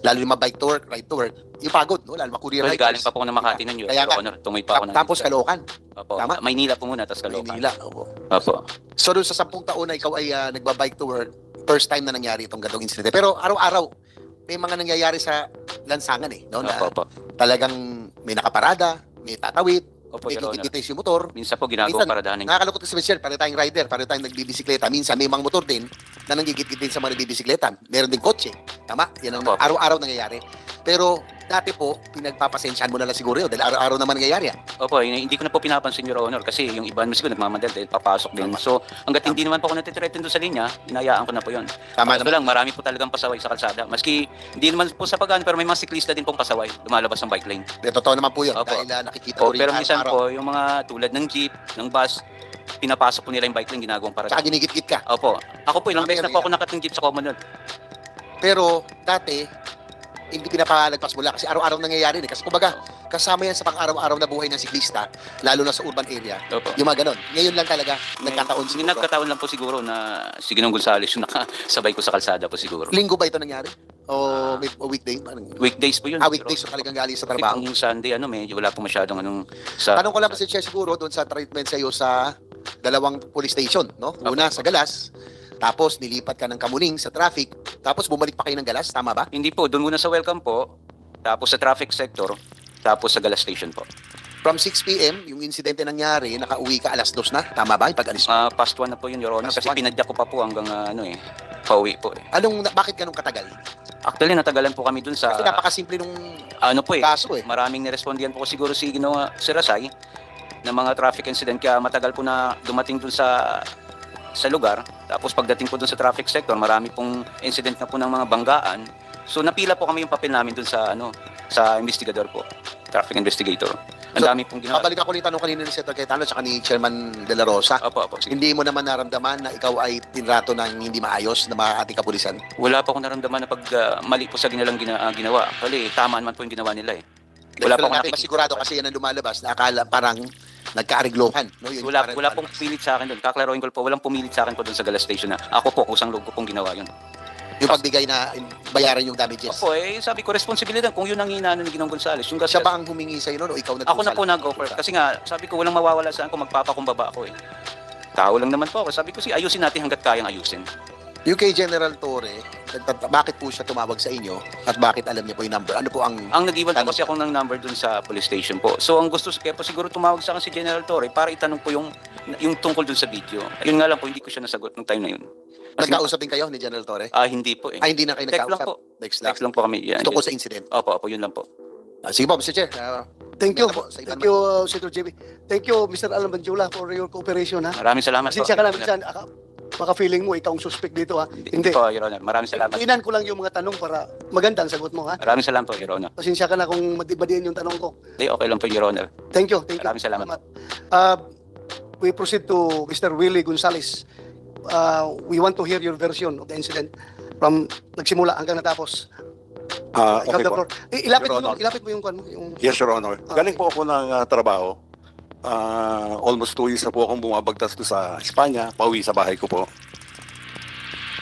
lalo yung mga bike to work, ride to work, yung pagod, no? Lalo mga courier Kasi riders. galing pa po ako ng Makati nun, Your Kaya nga. Honor. Tumoy pa ako ng... Tapos Caloocan. Opo. Tama? Maynila po muna, tapos Caloocan. Maynila. Opo. Opo. So, doon sa 10 taon na ikaw ay nagbabike to work, first time na nangyari itong ganitong incident. Pero araw-araw, may mga nangyayari sa lansangan eh, no? Na Opo, opo. talagang may nakaparada, may tatawid, Opo, may Your Honor. gigitis yung motor. Minsan po ginagawa Minsan, paradahan ng... Nakakalungkot sa Michelle, para tayong rider, para tayong nagbibisikleta. Minsan may mga motor din na nanggigit-git din sa mga nagbibisikleta. Meron din kotse. Tama? Yan ang Opo. araw-araw nangyayari. Pero dati po, pinagpapasensyahan mo na lang siguro yun dahil araw-araw naman nangyayari yan. Opo, hindi ko na po pinapansin, Your Honor, kasi yung iba naman siguro nagmamadal dahil papasok din. So, hanggat hindi naman po ako natitreaten doon sa linya, inayaan ko na po yun. Tama Kaso naman. lang, marami po talagang pasaway sa kalsada. Maski hindi naman po sa pagano, pero may mga siklista din pong pasaway, lumalabas ng bike lane. Totoo naman po yun. Opo. Dahil nakikita O, ko rin pero minsan araw-araw. po, yung mga tulad ng jeep, ng bus, pinapasok po nila yung bike lane, ginagawang Tsaka paradahan. ginigit-git ka. Opo. Ako po, ilang Mga beses na po ako nakating jeep sa Commonwealth. Pero dati, hindi pinapalagpas mo lang kasi araw-araw nangyayari eh. Kasi kumbaga, kasama yan sa pang-araw-araw na buhay ng siklista, lalo na sa urban area. Opo. Yung mga ganon. Ngayon lang talaga, nagkataon Hindi siguro. nagkataon lang po siguro na si Ginong Gonzales yung nakasabay ko sa kalsada po siguro. Linggo ba ito nangyari? O may o weekday? Parang, Weekdays po yun. weekdays. So talagang galing sa trabaho. Yung Sunday, medyo wala po masyadong sa... Tanong ko lang kasi siya siguro doon sa treatment sa iyo sa dalawang police station, no? Una sa Galas, tapos nilipat ka ng Kamuning sa traffic, tapos bumalik pa kayo ng Galas, tama ba? Hindi po, doon muna sa welcome po, tapos sa traffic sector, tapos sa Galas Station po. From 6 p.m., yung insidente nangyari, nakauwi ka alas 2 na, tama ba? Yung pag-alis mo. Past 1 na po yun, Your Honor, Past kasi one. pinadyak ko pa po hanggang pauwi po. Bakit ganun katagal? Actually, natagalan po kami doon sa, Kasi napakasimple nung kaso kaso eh. maraming nirespondihan po siguro si Rasay ng mga traffic incident, kaya matagal po na dumating doon sa lugar. Tapos pagdating po doon sa traffic sector, marami pong incident na po ng mga banggaan. So napila po kami yung papel namin doon sa sa investigador po, traffic investigator. Ang dami pong ginawa. Babalik ako ulit tanong kanina ni Senator Cayetano at ni Chairman De La Rosa. Opo, sige. Hindi mo naman naramdaman na ikaw ay tinrato ng hindi maayos na mga ating kapulisan? Wala pa akong naramdaman na pag mali po sa ginalang ginawa. Actually, tama naman po yung ginawa nila eh. Wala pa akong nakikita. Sigurado kasi yan ang lumalabas na akala parang nagkaariglohan. No? Yun, Wala, parang- wala pong pilit sa akin doon. Kaklaroin ko po, walang pumilit sa akin po doon sa gas station na ako po, kusang loob ko pong ginawa yun. Yung pagbigay na bayaran yung damages. Opo, sabi ko, responsibilidad kung yun ang hinaan ni Ginong Gonzales. Yung gas, Siya ba ang humingi sa'yo noon o ikaw ako na po nag-offer. Kasi nga, sabi ko, walang mawawala saan kung magpapakumbaba ako eh. Tao lang naman po ako. Sabi ko, ayusin natin hanggat kayang ayusin. Yung kay General Torre, bakit po siya tumawag sa inyo at bakit alam niya po yung number? Ano po ang... Ang nag-iwan po Tanong. kasi ako ng number dun sa police station po. So ang gusto, kaya po siguro tumawag sa akin si General Torre para itanong po yung tungkol dun sa video. Ayun nga lang po, hindi ko siya nasagot ng time na yun. Kasi Nagkausap din kayo ni General Torre? hindi po eh. Ay, hindi na kayo Text lang nagkausap? po. Text lang. Text lang po kami. Yan. Tungkol sa incident. Opo, yun lang po. Sige po, Mr. Chair. Thank you. Sa iba Thank you, Senator JB. Thank you, Mr. Alan Banjula, for your cooperation, ha? Maraming salamat po. Pasensya ka lang, minsan, baka feeling mo, ikaw ang suspect dito, ha? Hindi. Po, Your Honor. Maraming salamat. Inan ko lang yung mga tanong para maganda ang sagot mo, ha? Maraming salamat po, Your Honor. Pasensya ka na kung madibadiin yung tanong ko. Hindi, okay lang po, Your Honor. Thank you. Thank you. Maraming salamat. We proceed to Mr. Willie Gonzales. We want to hear your version of the incident from nagsimula hanggang natapos. You have Okay the po. floor. Ilapit Your mo, Honor. ilapit mo yung Yes, Your Honor. Galing po ako ng trabaho. Almost 2 years na po akong bumabagtas doon sa Espanya, pauwi sa bahay ko po.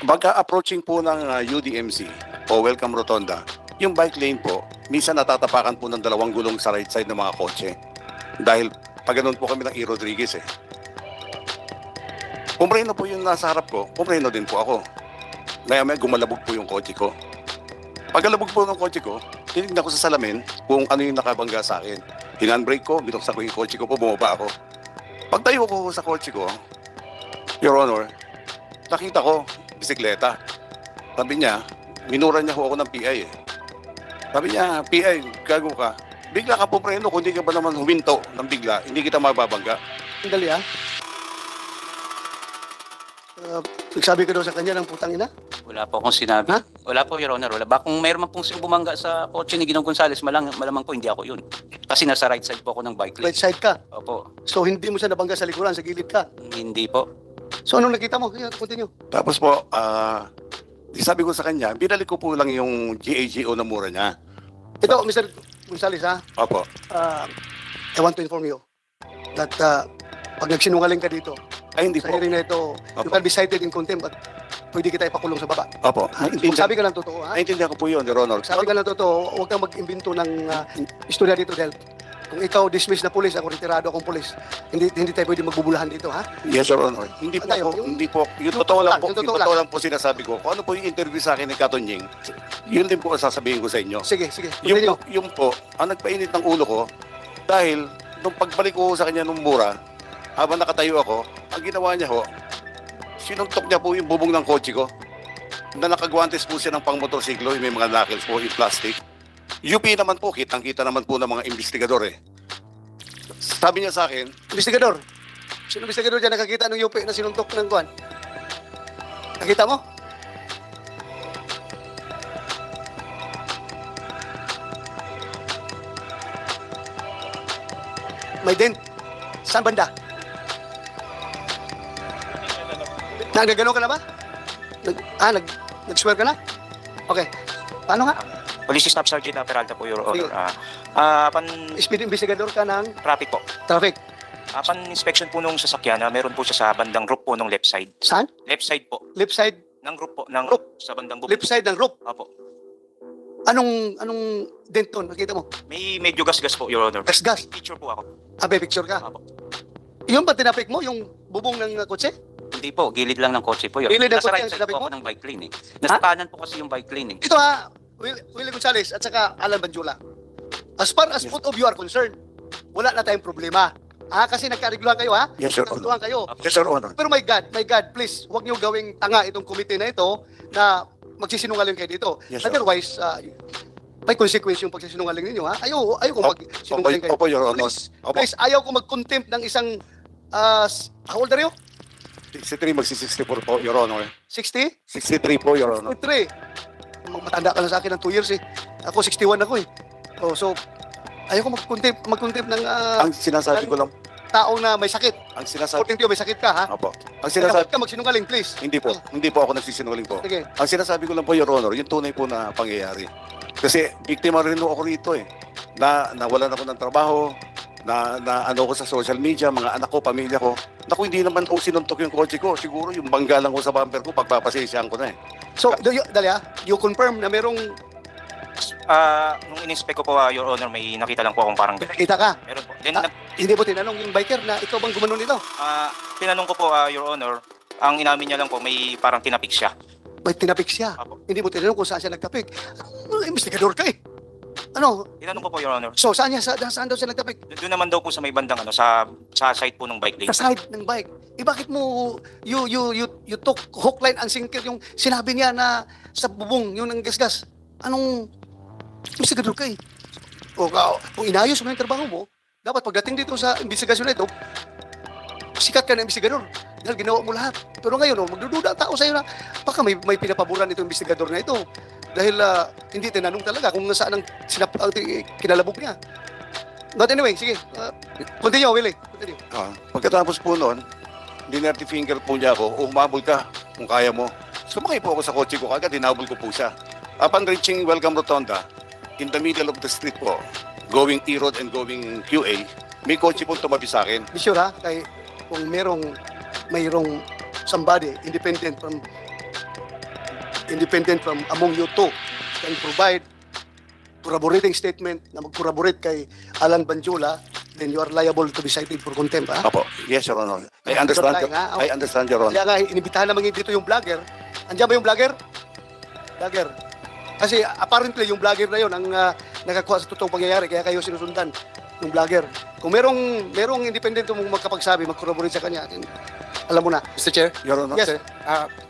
Pagka-approaching po ng UDMC o Welcome Rotonda, yung bike lane po, minsan natatapakan po ng 2 gulong sa right side ng mga kotse. Dahil pag ganun po kami ng E. Rodriguez eh. Pumreno po yung nasa harap ko, pumreno din po ako. Maya-maya gumalabog po yung kotse ko. Pagkalabog po ng kotse ko, tinignan ko sa salamin kung ano yung nakabangga sa akin. Hinandbrake ko, binuksan ko yung kotse ko po, bumaba ako. Pagtayo ko sa kotse ko, Your Honor, nakita ko, bisikleta. Sabi niya, minura niya ho ako ng PI eh. Sabi niya, PI, gago ka. Bigla ka pupreno, kung hindi ka ba naman huminto ng bigla, hindi kita mababangga. Dali, ha? Nagsabi ka daw sa kanya ng putang ina? Wala po akong sinabi. Ha? Wala po, Your Honor. Wala. Kung mayroon man pong bumangga sa kotse ni Ginong Gonzales, malamang po hindi ako yun. Kasi nasa right side po ako ng bike lane. Right side ka. Opo. So hindi mo siya nabangga sa likuran, sa gilid ka. Hindi po. So anong nakita mo? Kaya continue. Tapos po, sabi ko sa kanya, binalik ko po lang yung GAGO na mura niya. Ito, Mr. Gonzales, ha? Opo. I want to inform you that pag nagsinungaling ka dito, Ay, hindi sa po. hearing na ito, you can be cited in contempt at pwede kita ipakulong sa baba. Opo. Kung sabi ka ng totoo, ha? Naintindihan ko po yun, Your Honor. Sabi ka ng totoo, huwag kang mag-imbento ng istorya dito dahil kung ikaw dismiss na pulis, ako retirado akong pulis, hindi tayo pwede magbubulahan dito, ha? Yes, Your Honor. Hindi po, Tayo, ako, yung- hindi po, yung totoo lang po, yung yung totoo totoo lang po sinasabi ko. Kung ano po yung interview sa akin ni Katonying, yun din po ang sasabihin ko sa inyo. Sige, sige. Yung, Continue. yung po, ang nagpainit ng ulo ko, dahil nung pagbalik ko sa kanya nung mura, habang nakatayo ako, ang ginawa niya ho, sinuntok niya po yung bubong ng kotse ko, na nakagwantes po siya ng pang-motorsiklo, yung may mga knuckles po, yung plastic. UP naman po, kitang-kita naman po ng mga investigador eh. Sabi niya sa akin, Investigador. Sino investigador dyan nakakita ng UP na sinuntok ng kuwan? Nakita mo? May dent. Saan banda? Nagagano ka na ba? Nag-swear ka na? Okay. Paano nga? Police Staff Sergeant Peralta po, Your Sige. Honor. Pan Speed investigador ka ng traffic po. traffic. Pan inspection po nung sasakyan, meron po siya sa bandang roof po nung left side. Saan? Left side po Left side. ng roof po, ng Roof. sa bandang bubong. Left side ng roof. Apo. Anong dent doon? Nakita mo? May medyo gas-gas po, Your Honor. Gas-gas. Picture po ako. Abe, picture ka. Apo. Yung ba tinapik mo? Yung bubong ng kotse? Hindi po. Gilid lang ng kotse po yun. Gilid ng Nasa kotse right ang side sinabi po mo? ako ng bike lane eh. Nasa kanan po kasi yung bike lane eh. Ito ha, Willie Gonzales at saka Alan Banjula. As far as both of you are concerned, wala na tayong problema. Kasi nagkarigluhan kayo ha? Yes, Your Honor. Nagkarigluhan kayo. Yes, Your Honor. Pero my God, please, huwag niyo gawing tanga itong committee na ito na magsisinungaling kayo dito. Yes, sir. Otherwise, may consequence yung pagsisinungaling ninyo ha? Ayaw ko magsinungaling kayo. Opo, Your Honor. Please, Opo. please, ayaw ko mag-contempt ng isang, how old are you? 63 magsi-64 po, Your Honor. 60? 63 po, Your Honor. 63. Matanda ka na sa akin ng 2 years eh. Ako 61 ako eh. Oh, so, Ayoko mag-contempt ng Ang sinasabi ko lang, taong na may sakit. ang sinasabi, According to you, may sakit ka, ha? opo. Ang Kaya sinasabi, huwag ka magsinungaling, please. hindi po ako nagsisinungaling po. Sige. Ang sinasabi ko lang po, Your Honor, yung tunay po na pangyayari. Kasi biktima rin ako rito eh. Nawalan ako ng trabaho, na ano ko sa social media, mga anak ko, pamilya ko. Naku, hindi naman po sinuntok yung kotse ko. Siguro yung bangga lang ko sa bumper ko, pagpapasensyahan ko na eh. So, you confirm na merong Nung in-inspect ko po, Your Honor, may nakita lang po akong parang kita ka. meron po. Then, Hindi mo tinanong yung biker na ikaw bang gumano nito? tinanong ko po, Your Honor, ang inamin niya lang po, may parang tinapik siya. May tinapik siya. Apo. Hindi mo tinanong kung saan siya nagtapik. Investigador ka eh. Ano? Tinanong ko po, Your Honor. So, saan daw siya nagtapik? Doon naman daw po sa may bandang sa side po ng bike lane. Sa side ng bike. Bakit mo you took hook, line, and sinker yung sinabi niya na sa bubong, yung nanggasgas? Anong investigador ka eh? Kung inayos mo yung trabaho mo, dapat pagdating dito sa investigasyon na ito, sikat ka na investigador dahil ginawa mo lahat. Pero ngayon, magdududa ang tao sa'yo na baka may pinapaboran itong investigador na ito dahil hindi tinanong talaga kung saan ang kinalabog niya. But anyway, sige. Continue, Willie. Continue. Pagkatapos po noon, dinerte finger po niya ako, umabol ka kung kaya mo. Sumakay po ako sa kotse ko, kagad dinabol ko po siya. Upon reaching Welcome Rotonda, in the middle of the street po, going E-Road and going QA, may kotse po tumabi sa akin. Be sure ha, kay kung mayroong somebody independent from among you two can provide corroborating statement na mag-corroborate kay Alan Banjula, then you are liable to be cited for contempt, ha? Apo, yes, Your Honor. I understand, Lying, ha? I understand, Your Honor. Kaya nga, inibitahan naman dito yung vlogger. Andiyan ba yung vlogger? Vlogger. Kasi apparently yung vlogger na yun ang nakakuha sa totoong pangyayari, kaya kayo sinusundan yung vlogger. Kung merong independent mong magkapagsabi, mag-corroborate sa kanya, then, alam mo na. Mr. Chair? Your Honor. Yes.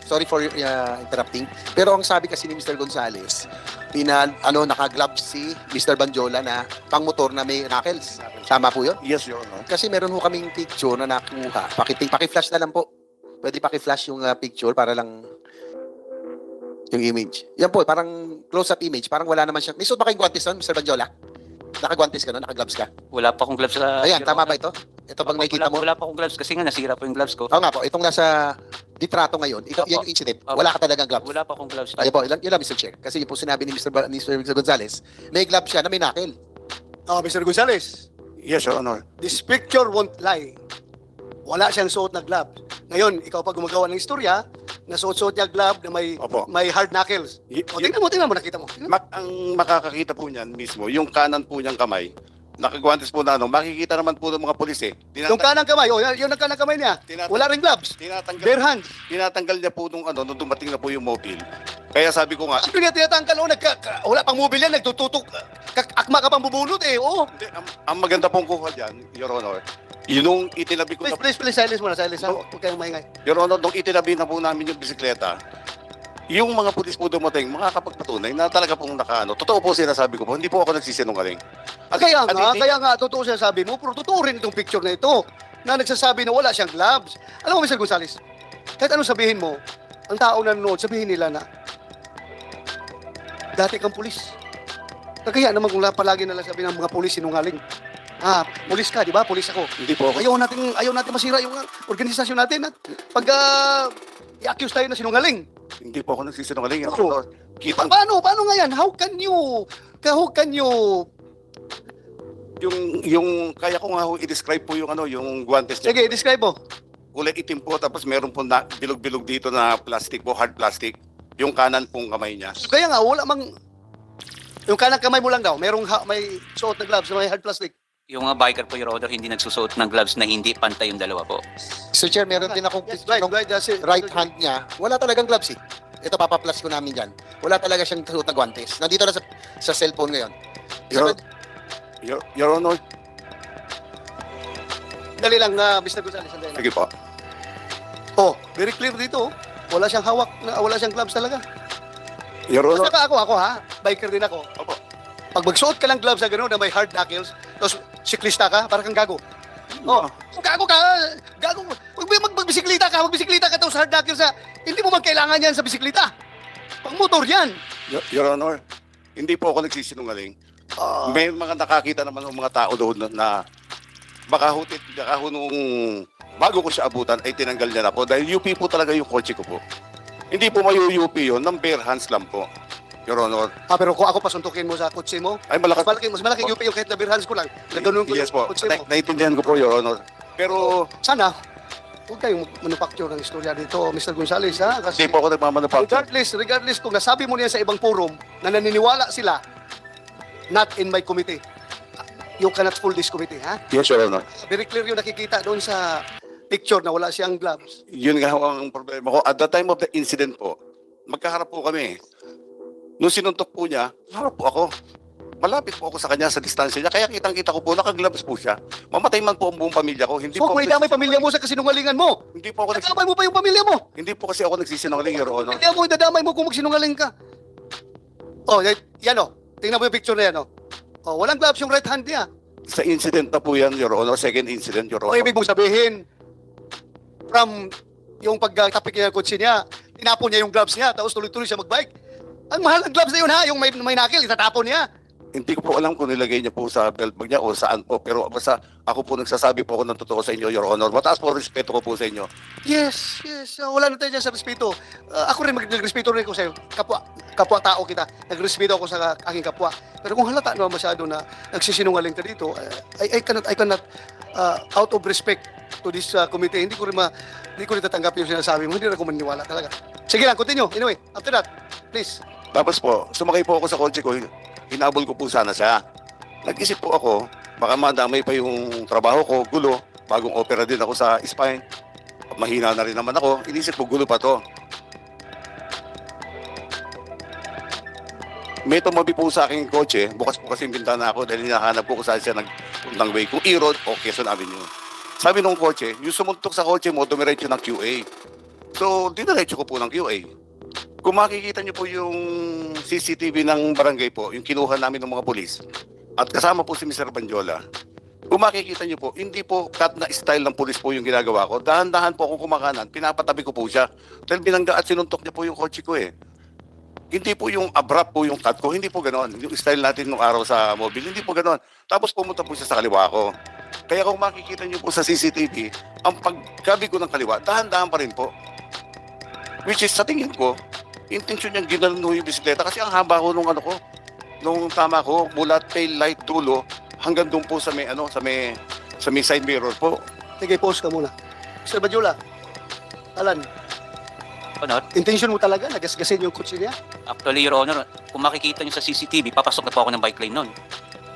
Sorry for interrupting. Pero ang sabi kasi ni Mr. Gonzales, naka-gloves si Mr. Banjola na pang-motor na may knuckles. Tama po yun? Yes, Your Honor. Kasi meron ho kaming picture na nakuha. Paki-flash na lang po. Pwede paki-flash yung picture para lang yung image. Yan po, parang close-up image. Parang wala naman siya. May suot ba kayong guantes nun, Mr. Banjola? Naka-guantes ka nun? Naka-gloves ka? Wala pa akong gloves sa... Ayan, Your tama Honor. ba ito? Ito bang nakikita mo? Wala pa akong gloves kasi nga nasira po yung gloves ko. Oo nga po, itong nasa litrato ngayon, ito, yan yung incident. Opo. Wala ka talagang gloves. Wala pa akong gloves. Ayun po, yun lang Mr. Chair. Kasi yun po sinabi ni Mr. Gonzales, may glove siya na may knuckle. Mr. Gonzales, Yes, Your Honor. this picture won't lie. Wala siyang suot na glove. Ngayon, ikaw pa gumagawa ng istorya, na suot-suot niya glove na Opo. may hard knuckles. Tingnan mo, nakita mo. Tingnan mo. Ang makakakita po niyan mismo, yung kanan po niyang kamay, nakagwantes po na makikita naman po ng mga pulis eh. Yung kanang kamay, yun ang kanang kamay niya. Wala ring gloves. Bare hands. Tinatanggal niya po nung nung dumating na po yung mobile. Kaya sabi ko nga, Ano niya tinatanggal? Wala pang mobile yan, nagtututok. Akma ka pang bubunot eh, oo. hindi, ang maganda pong kuha dyan, Your Honor, yun nung itinabi ko na, Please, silence muna, silence. Huwag kayong maingay. Your Honor, nung itinabi na po namin yung bisikleta, yung mga pulis po dumating, makakapagpatunay na talaga pong totoo po sinasabi ko po, hindi po ako nagsisinungaling. Kaya nga, totoo siya sabi mo, pero totoo rin itong picture na ito, na nagsasabi na wala siyang gloves. Alam mo, Mr. Gonzales, kahit anong sabihin mo, ang tao na nanonood, sabihin nila na, dati kang pulis. Kaya naman kung palagi nalang sabi ng mga pulis sinungaling. Pulis ka, di ba? Pulis ako. Hindi po ako. Ayaw natin masira yung organisasyon natin. At pag i-accuse tayo na sinungaling. Hindi po ako nagsisinungaling, Your Oo. Honor. Kitang, Paano nga yan? How can you yung kaya ko nga ho i-describe po yung yung guantes niya. sige, describe mo. Kulay itim po, tapos meron po na bilog-bilog dito na plastic po, hard plastic. Yung kanan pong kamay niya. Kaya nga, wala mang... Yung kanang kamay mo lang daw, may suot na gloves na may hard plastic. Yung mga biker po, Your Honor, hindi nagsusuot ng gloves na hindi pantay yung dalawa po. Mr. Chair, meron din akong Yes, picture ng right, that's it. right hand niya. Wala talagang gloves eh. Ito, papaplas ko namin dyan. Wala talaga siyang suot na guantes. Nandito na sa cellphone ngayon. Your Honor, Dali lang, Mr. Gonzales. Sandali lang. sige po. Very clear dito. Wala siyang hawak, wala siyang gloves talaga. Your Honor, Saka ako ha, biker din ako. Opo. Pag magsuot ka ng gloves na gano'n na may hard knuckles, tapos siklista ka, parang kang gago. Gago ka. Magbisiklita ka tapos hard knuckles hindi mo magkailangan yan sa bisiklita. Pang motor yan. Your Honor, hindi po ako nagsisinungaling. May mga nakakita naman ng mga tao doon na baka nung bago ko siya abutan ay tinanggal niya na po dahil UP po talaga yung kotse ko po. Hindi po may UP yun, ng bare hands lang po, Your Honor. Pero kung ako pasuntukin mo sa kotse mo, Ay malakas. mas malaking UP yung kahit na beer hands ko lang. Ganoon ko Yes yung po, kotse mo. naiintindihan ko po, Your Honor. Pero Sana, huwag kayong manufacture ng istorya dito, Mr. Gonzales, ha? Kasi hindi po ako nagmamanufacture. regardless kung nasabi mo niya sa ibang forum na naniniwala sila, not in my committee. You cannot fool this committee, ha? Yes, Your Honor. Very clear yung nakikita doon sa picture na wala siyang gloves. Yun nga ho ang problema ko. At the time of the incident po, magkaharap po kami. Nung sinuntok po niya, harap po ako. Malapit po ako sa kanya sa distansya niya. Kaya kitang-kita ko po, nakagloves po siya. Mamatay man po ang buong pamilya ko. Hindi So, po may damay pamilya mo sa kasinungalingan mo. Hindi po ako Nadamay mo pa yung pamilya mo. hindi po kasi ako nagsisinungaling, Your Honor. Hindi mo idadamay mo kung magsinungaling ka. Oh, yan o. Tingnan mo yung picture na yan o. Oh, walang gloves yung right hand niya. Sa incident na po yan, Your Honor. Second incident, Your O Honor. ibig mong sabihin, from yung pagtapik niya ng kotse niya, tinapon niya yung gloves niya, tapos tuloy-tuloy siya magbike. Ang mahal ng gloves na yun ha, yung may nakil, itatapon niya. Hindi ko po alam kung nilagay niya po sa belt bag niya o saan po. Pero basta ako po nagsasabi po ako ng totoo sa inyo, Your Honor. Mataas po respeto ko po sa inyo. Yes. Wala na tayo dyan sa respeto. Ako rin nagrespeto rin ko sa'yo. Kapwa-tao kita. Nagrespeto ako sa aking kapwa. Pero kung halata naman masyado na nagsisinungaling ka dito, I cannot out of respect to this committee, hindi ko rin tatanggap yung sinasabi mo. Hindi rin ako maniniwala talaga. Sige lang, continue. Anyway, after that, please. Tapos po, sumakay po ako sa kotse ko. Hinabol ko po sana siya. Nag-isip po ako, baka madamay pa yung trabaho ko, gulo. Bagong opera din ako sa spine. Mahina na rin naman ako. Inisip ko, gulo pa to. May tumabi po sa aking kotse. Bukas po kasi yung bintana ako dahil hinahanap po kung saan siya nagpuntang way. Kung E-Road o Quezon Avenue. Sabi nung kotse, yung sumuntok sa kotse mo, dumiretso ng QA. So, diniretso ko po ng QA. Kung makikita niyo po yung CCTV ng barangay po, yung kinuha namin ng mga polis, at kasama po si Mr. Banjola, kung makikita niyo po, hindi po cut na style ng polis po yung ginagawa ko. Dahan-dahan po akong kumakanan, pinapatabi ko po siya. Dahil binangga at sinuntok niya po yung kotse ko eh. Hindi po yung abrupt po yung cut ko, hindi po ganoon. Yung style natin nung araw sa mobile, hindi po ganoon. Tapos pumunta po siya sa kaliwa ko. Kaya kung makikita niyo po sa CCTV, ang paggabi ko ng kaliwa, dahan-dahan pa rin po. Which is, sa tingin ko, intention niyang ginanon yung bisikleta kasi ang haba ko nung nung tama ko, mula tail light dulo hanggang doon po sa may side mirror po. Sige, pause ka muna. Mr. Badjula, Alan, Honor, intention mo talaga na gasgasin yung kotse niya? actually, Your Honor, kung makikita nyo sa CCTV, papasok na po ako ng bike lane nun.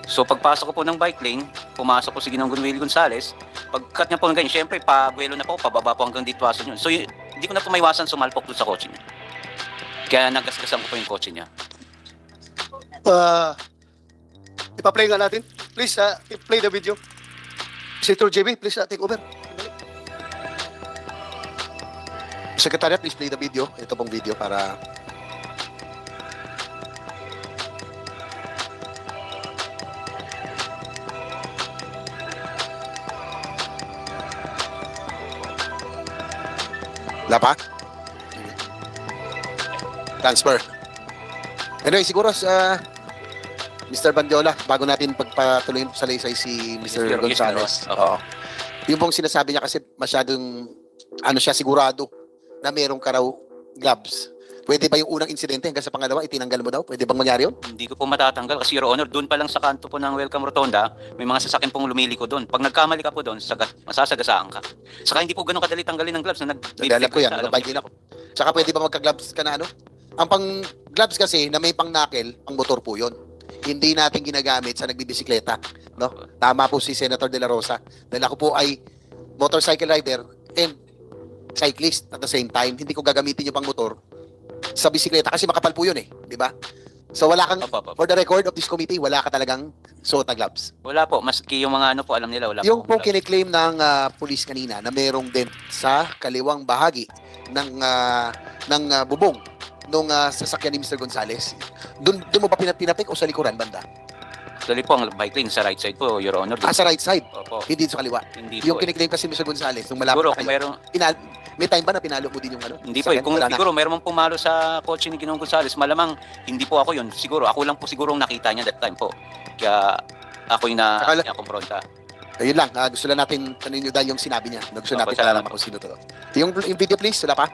So pagpasok ko po ng bike lane, pumasok po si Ginong Willie Gonzales, pagkat niya po ng ganyan, syempre, pabuelo na po, pababa po hanggang dito aso yun. So hindi ko na po maiwasan sumalpok doon sa kotse niya. Kaya nagasgasan ko po yung kotse niya. Ipa-play nga natin. Please, play the video. Senator JB, please take over. Secretariat, please play the video. Ito pong video para... Wala pa? Transfer. Anyway, siguro sa Mr. Bandiola, bago natin pagpatuloy sa laysay si Mr. Mr. Gonzales. Opo. Oo. Yung pong sinasabi niya kasi masyadong siya sigurado na merong ka raw gloves. Pwede ba yung unang insidente hanggang sa pangalawa itinanggal mo daw? Pwede bang mangyari yun? Hindi ko po matatanggal kasi, Your Honor, doon pa lang sa kanto po ng Welcome Rotonda, may mga sasakyan pong lumiliko doon. Pag nagkamali ka po doon, masasagasaan ka. Saka hindi po ganun kadali tanggalin ng gloves na Alam ko yan, nabay din ako. Tsaka pwede ba magka-gloves ka na ano? Ang pang-gloves kasi na may pang-knuckle, pang motor po yun. Hindi natin ginagamit sa nagbibisikleta. No? Tama po si Senator De La Rosa. Dahil ako po ay motorcycle rider and cyclist at the same time. Hindi ko gagamitin yung pang motor sa bisikleta kasi makapal po yun eh. Di ba? So wala kang, Opo. for the record of this committee, wala ka talagang suot na gloves. Wala po, maski yung mga po, alam nila, wala Yung po. po kiniklaim ng police kanina na merong dent sa kaliwang bahagi ng bubong nung sasakyan ni Mr. Gonzales. Doon mo ba pinapik o sa likuran banda? Actually po, ang bike lane sa right side po, Your Honor. Sa right side, Opo. hindi sa kaliwa. Hindi Yung po. kiniklaim kasi Mr. Gonzales nung malapit Siguro na kung kayo, meron, May time ba na pinalo mo din yung ano? Hindi po eh. sakyan? Kung Wala na. siguro meron pong pumalo sa kotse ni Ginoong Gonzales, malamang hindi po ako yun. Siguro ako lang po siguro ang nakita niya that time po. Kaya ako yung Akala- na-confronta. Ayun lang, gusto lang natin tanungin dahil yung sinabi niya. Gusto Opo, natin salamat malaman kung sino to. Yung video please, wala pa?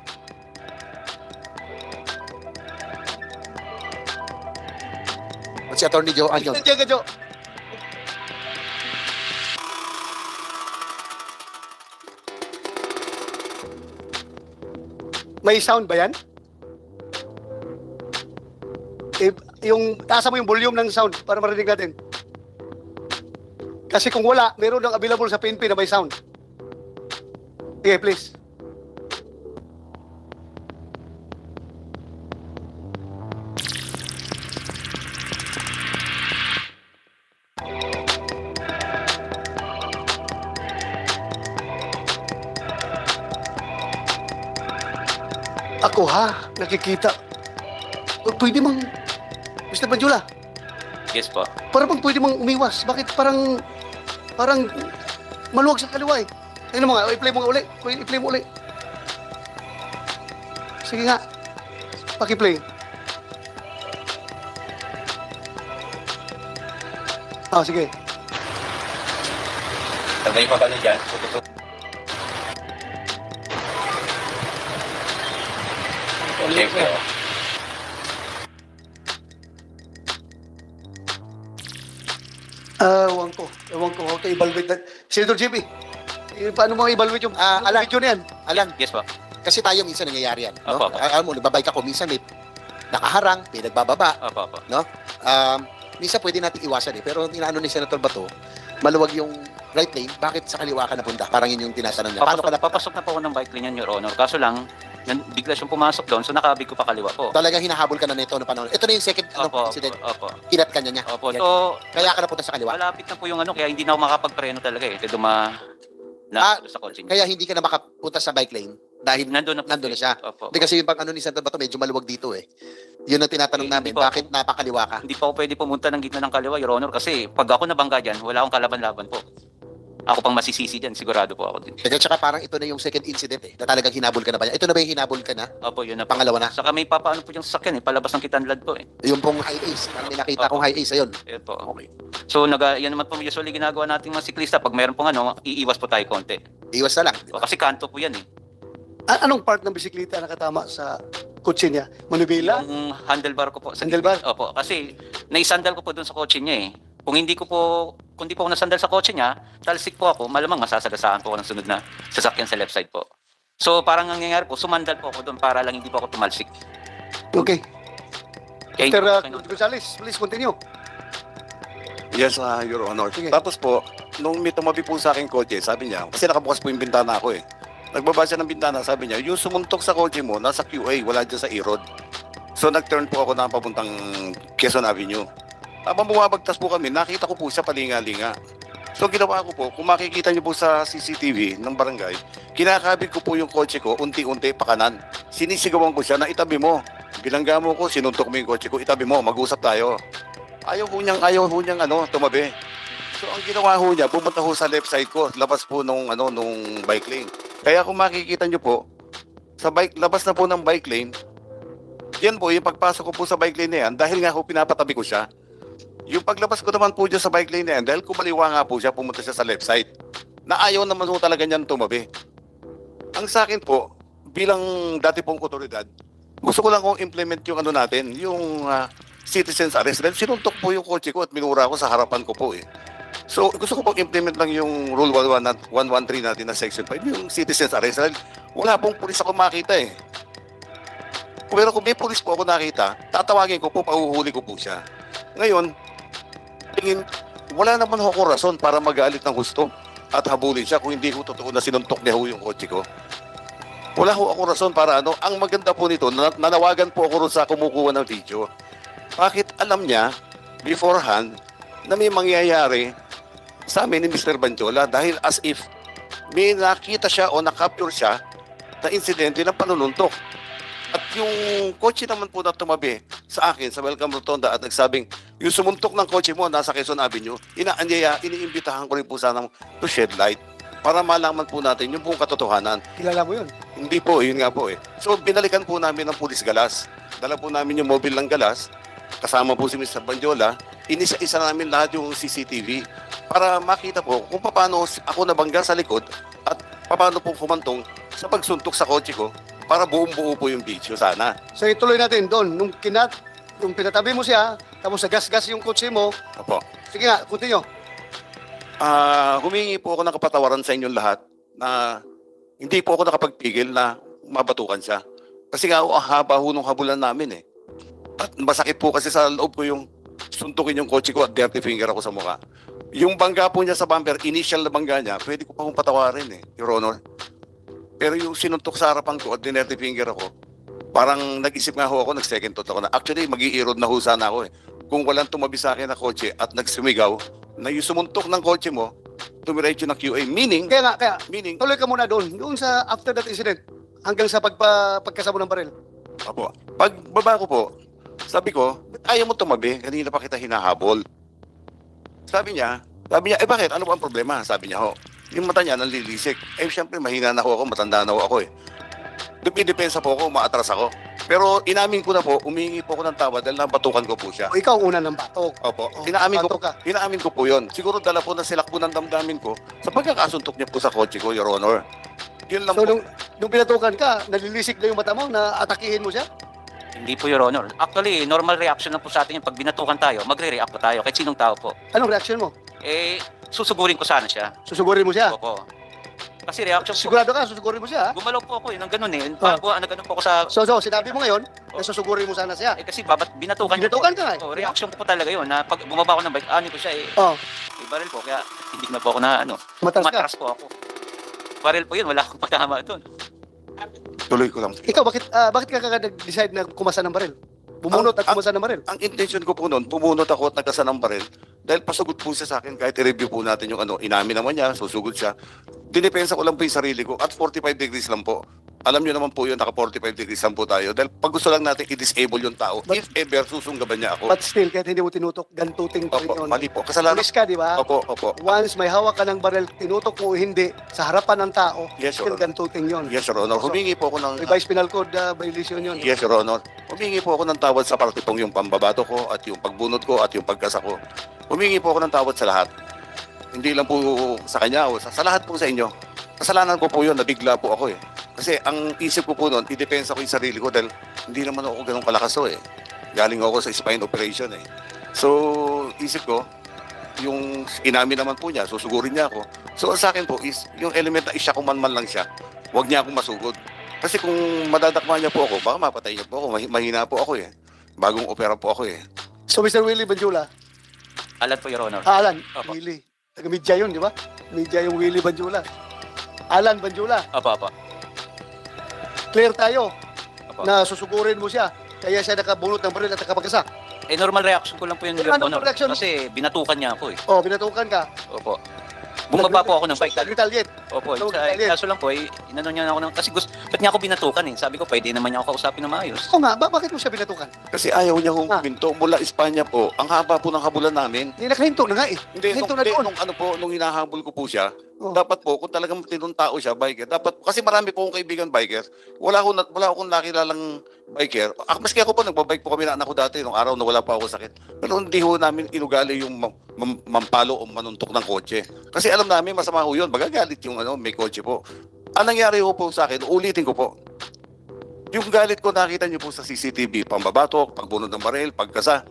Si Attorney Joe Anyon. Diyan ka, Jo. May sound ba yan? Eh, yung taasa mo yung volume ng sound para marinig natin. Kasi kung wala, meron ng available sa PNP na may sound. Sige, please. Ako ha, nakikita. Pwede mang, Mr. Banjula, Yes po. para bang pwede mang umiwas? Bakit parang maluwag sa kaliwa eh? Tingnan mo nga, i-play mo nga uli. I-play mo uli. Sige nga, paki-play. Ah, sige. Tagay pa ba na dyan? Okay po. Ewan ko how to evaluate that. Senator JB, paano mo evaluate yung Alan. video na yan? Alan, Yes po. kasi tayo minsan nangyayari yan. No? Opo, opo. Alam mo, nagbabike ako, minsan may nakaharang, may nagbababa. Opo, opo. Minsan pwede natin iwasan eh. Pero inaano ni Senator Bato, maluwag yung right lane, bakit sa kaliwa ka napunta? Parang yun yung tinatanong niya. Paano ka Papasok na po ako ng bike lane yan, Your Honor. Kaso lang, bigla siyang pumasok doon, so nakabig ko pa kaliwa po. talagang hinahabol ka na nito na panahon? Ito na yung second Opo, incident. opo. Kinat ka niya. Opo, Yan. so Kaya ka napunta sa kaliwa. malapit na po yung ano, kaya hindi na ako makapagpreno talaga eh. Kaya sa kotse niya. Kaya hindi ka na makapunta sa bike lane dahil Nandun na po. nandun na siya. Opo. Hindi kasi yung pag ano ni Senator Bato, medyo maluwag dito eh. Yun ang tinatanong Hindi namin, po bakit napakaliwa ka? Hindi pa ako pwede pumunta ng gitna ng kaliwa, Your Honor, kasi pag ako nabangga dyan, wala akong kalaban-laban po. Ako pang masisisi dyan, sigurado po ako din. At saka parang ito na yung second incident eh, na talagang hinabol ka na ba niya? Ito na ba yung hinabol ka na? Opo, yun na po. Pangalawa na? Saka may papaano po yung sasakyan eh, palabas ng Kitanlad po eh. Yung pong high ace, parang may nakita Opo. kong high ace ayun. Yun po. Okay. So, yan naman po usually ginagawa nating mga siklista. Pag mayroon pong ano, iiwas po tayo konti. Iwas na lang. di O, ba? kasi kanto po yan eh. Anong part ng bisikleta nakatama sa kotse niya? Manubila? Yung handlebar ko po. Handlebar? Opo, kasi naisandal ko po doon sa kotse niya eh. Kung hindi ko po nasandal sa kotse niya, talsik po ako, malamang masasagasaan po ako ng sunod na sasakyan sa left side po. So parang ang nangyayari po, sumandal po ako doon para lang hindi po ako tumalsik. Okay. Kaya Mr. hindi po Gonzales, please continue. Yes, Your Honor. Sige. Tapos po, nung may tumabi po sa aking kotse, sabi niya, kasi nakabukas po yung bintana ko eh. Nagbaba siya ng bintana, sabi niya, yung sumuntok sa kotse mo, nasa QA, wala dyan sa E-Road. So nag-turn po ako na papuntang Quezon Avenue. Habang bumabagtas po kami, nakita ko po siya palinga-linga. So ginawa ko po, kung makikita niyo po sa CCTV ng barangay, kinakabit ko po yung kotse ko, unti-unti pa kanan. Sinisigawan ko siya na itabi mo. Bilangga mo ko, sinuntok mo yung kotse ko, itabi mo, mag-usap tayo. Ayaw ho niyang tumabi. So ang ginawa ho niya, pumunta ho sa left side ko, labas po nung bike lane. Kaya kung makikita niyo po, labas na po ng bike lane, yan po, yung pagpasok ko po sa bike lane na yan, dahil nga ho pinapatabi ko siya. Yung paglabas ko naman po dyan sa bike lane na yan, dahil kumaliwa nga po siya, pumunta siya sa left side. Na ayaw naman po talaga niyan tumabi. Ang sa akin po, bilang dati pong otoridad, gusto ko lang kong implement yung natin, yung citizen's arrest. Dahil sinuntok po yung kotse ko at minura ko sa harapan ko po eh. So, gusto ko pong implement lang yung Rule 113 natin na Section 5, yung citizen's arrest. Dahil wala pong pulis ako makita eh. Pero kung may pulis po ako nakita, tatawagin ko po, pauhuli ko po siya. Ngayon, wala naman ako rason para magalit ng gusto at habulin siya kung hindi ko totoo na sinuntok niya ho yung kotse ko. Wala ho ako rason para Ang maganda po nito, nanawagan po ako rin sa kumukuha ng video. Bakit alam niya beforehand na may mangyayari sa amin ni Mr. Banjola dahil as if may nakita siya o nakapture siya na insidente ng panununtok. At yung kotse naman po na tumabi sa akin sa Welcome Rotonda at nagsabing, yung sumuntok ng kotse mo nasa Quezon Avenue, iniimbitahan ko rin po sana to shed light. para malaman po natin yung buong katotohanan. Kilala mo yun. Hindi po, yun nga po eh. So, binalikan po namin ng pulis galas. Dala po namin yung mobile ng galas. Kasama po si Mr. Bandiola. Inisa-isa namin lahat yung CCTV para makita po kung paano ako nabangga sa likod at paano po kumantong sa pagsuntok sa kotse ko para buong-buo po yung video sana. So ituloy natin doon. Nung pinatabi mo siya, tapos nagas-gas yung kotse mo, Opo. sige nga, continue. Humingi po ako ng kapatawaran sa inyong lahat na hindi po ako nakapagpigil na mabatukan siya. Kasi nga, ang haba ho nung habulan namin eh. At masakit po kasi sa loob ko yung suntukin yung kotse ko at dirty finger ako sa mukha. Yung bangga po niya sa bumper, initial na bangga niya, pwede ko pa kong patawarin eh, Your Honor. Pero yung sinuntok sa harapan ko at dirty finger ako, parang nag-isip nga ho ako, nag-second thought ako na actually mag-i-erode na ho sana ako eh. Kung walang tumabi sa akin na kotse at nagsumigaw, na yung sumuntok ng kotse mo, tumiretso ng QA. Meaning, Kaya meaning, tuloy ka muna doon. Doon sa after that incident, hanggang sa pagkasamo ng baril. Apo. Pag baba ko po, sabi ko, ayaw mo tumabi, kanina pa kita hinahabol. Sabi niya, bakit? Ano ba ang problema? Sabi niya, yung mata niya nanlilisik. Siyempre, mahina na ho ako, matanda na ho ako eh. Dumidepensa po ako, maatras ako. Pero inamin ko na po, umingi po ako ng tawad dahil nabatukan ko po siya. O ikaw ang una ng batok. Opo. Oh, batok ka. Inaamin ko po yun. Siguro dala po ng silakbo ng damdamin ko sa pagkakasuntok niya po sa kotse ko, Your Honor. Yun lang So po. nung pinatukan ka, nalilisik na yung mata mo na atakihin mo siya? Hindi po, Your Honor. Actually, normal reaction na po sa atin yung pag binatukan tayo, magre-react po tayo kahit sinong tao po. Anong reaction mo? Susugurin ko sana siya. Susugurin mo siya? Opo. Kasi reaction po, Sigurado ka, susugurin mo siya? Ha? gumalaw po ako nang ganun eh. Parang nagganun po ako sa... So, sinabi mo ngayon, na susugurin mo sana siya. kasi binatukan niya Binatukan po. ka nga eh. Oh, reaction ko po talaga yun na pag bumaba ako ng bike, ko siya Oh, baril po. Kaya hindi na po ako na matras ka. matras po ako. Baril po yun, wala akong pagkama doon. Tuloy ko lang. Ikaw, bakit ka nag-decide na kumasa ng baril? Bumunot at kumasa ng baril? Ang intention ko po noon, pumunot ako at nagkasa ng baril dahil pasugod po siya sa akin kahit i-review po natin yung inamin naman niya, susugod siya. Dinepensa ko lang po yung sarili ko at 45 degrees lang po. Alam niyo naman po yun, naka 45 degrees lang po tayo dahil pag gusto lang natin i-disable yung tao, if ever susunggaban niya ako. But still, kahit hindi mo tinutok, gantuting pa rin Opo, yun. mali po. Kasalanan. Pulis ka, di ba? Opo, opo. Once may hawak ka ng baril, tinutok mo o hindi, sa harapan ng tao, Yes, still Your Honor. gantuting yun. Yes, Your Honor. Humingi po ako ng... Revised Penal Code violation yun. Yes, Your Honor. Humingi po ako ng tawad sa parte pong yung pambabato ko at yung pagbunot ko at yung pagkasa ko. Humingi po ako ng tawad sa lahat. Hindi lang po sa kanya o sa lahat po sa inyo. Kasalanan ko po yun, nabigla po ako eh. Kasi ang isip ko po noon, idepensa ko yung sarili ko dahil hindi naman ako ganun kalakas eh. Galing ako sa spine operation eh. So, isip ko, yung inamin naman po niya, susugurin niya ako. So, sa akin po is, yung element na isya kumanman lang siya, huwag niya akong masugod. Kasi kung madadakma niya po ako, baka mapatay niya po ako, mahina po ako eh. Bagong opera po ako eh. So, Mr. Willie Banjula, Alan po, Your Honor. Alan, Opo. Willie. Taga-media yun, di ba? Media yung Willie Banjula. Alan Banjula, Apa. clear tayo Opo. na susugurin mo siya. Kaya siya nakabunot ng baril at nakapagkasa. Normal reaction ko lang po yun, Your Ano Honor. reaction mo? Kasi binatukan niya ako eh. Oh, binatukan ka. Opo. Bumaba po ako ng bike. Nag-retaliate. Opo, So, sa Italian. kaso lang po, inano niya ako ng, kasi ba't niya ako binatukan eh? Sabi ko, pwede naman niya ako kausapin na maayos. Oo nga, bakit mo siya binatukan? Kasi ayaw niya kong Ah. huminto. Mula Espanya po, ang haba po ng habulan namin. Hindi nakahinto na nga eh. Hindi, Hinto nung, na doon. nung hinahabol ko po siya, Oh. dapat po, kung talagang tinong tao siya, biker, dapat, kasi marami po akong kaibigan biker, wala akong nakilalang biker. Maski ako po, nagbabike po kami na anak ko dati, nung araw na wala pa ako sakit. Pero hindi ho namin inugali yung mampalo o manuntok ng kotse. Kasi alam namin, masama ho yun, magagalit yung may kotse po. Ang nangyari ho po sa akin, ulitin ko po, yung galit ko nakita niyo po sa CCTV, pambabatok, pagbunod ng baril, pagkasa,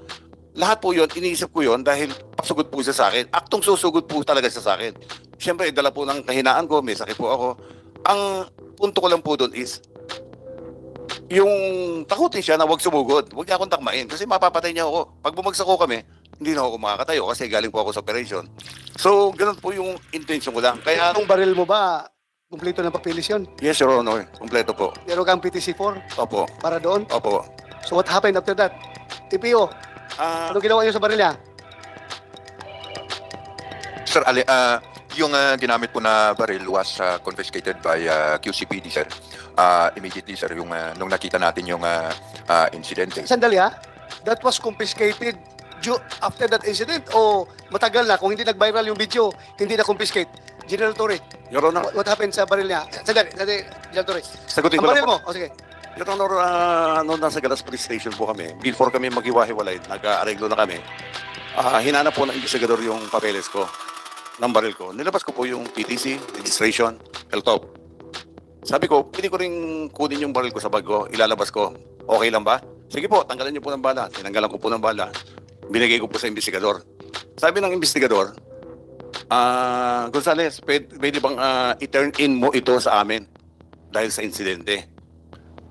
lahat po yun, iniisip ko yun dahil pasugod po siya sa akin. Aktong susugod po talaga siya sa akin. Siyempre, dala po ng kahinaan ko, may sakit po ako. Ang punto ko lang po doon is, yung takutin siya na huwag sumugod, huwag niya akong takmain kasi mapapatay niya ako. Pag bumagsak ko kami, hindi na ako makakatayo kasi galing po ako sa operation. So, ganun po yung intention ko lang. Kaya, Itong baril mo ba, kumpleto ng papilis yun? yes, Your Honor, kompleto po. Meron kang PTC-4 Opo, para doon? opo. So what happened after that? TPO, ano ginawa niyo sa baril niya? Sir, yung ginamit po na baril was confiscated by QCPD, sir. Immediately, sir, yung nung nakita natin yung incident. Sandali ha? That was confiscated after that incident o matagal na? Kung hindi nag-viral yung video, hindi na confiscate? General Torre, Your Honor, What happened sa baril niya? Sandali, General Torres. sagutin Ang ko lang baril po. mo? O sige. Your Honor, noon nasa Galas Police Station po kami, before kami maghiwa-hiwalay, nag-aareglo na kami, hinanap po ng investigador yung papeles ko, ng baril ko. Nilabas ko po yung PTC, registration, LTOP. Sabi ko, pwede ko rin kunin yung baril ko sa bag ko, ilalabas ko. Okay lang ba? Sige po, tanggalan niyo po ng bala. Tinanggalan ko po ng bala. Binigay ko po sa investigador. Sabi ng investigador, Gonzales, pwede bang i-turn in mo ito sa amin dahil sa insidente?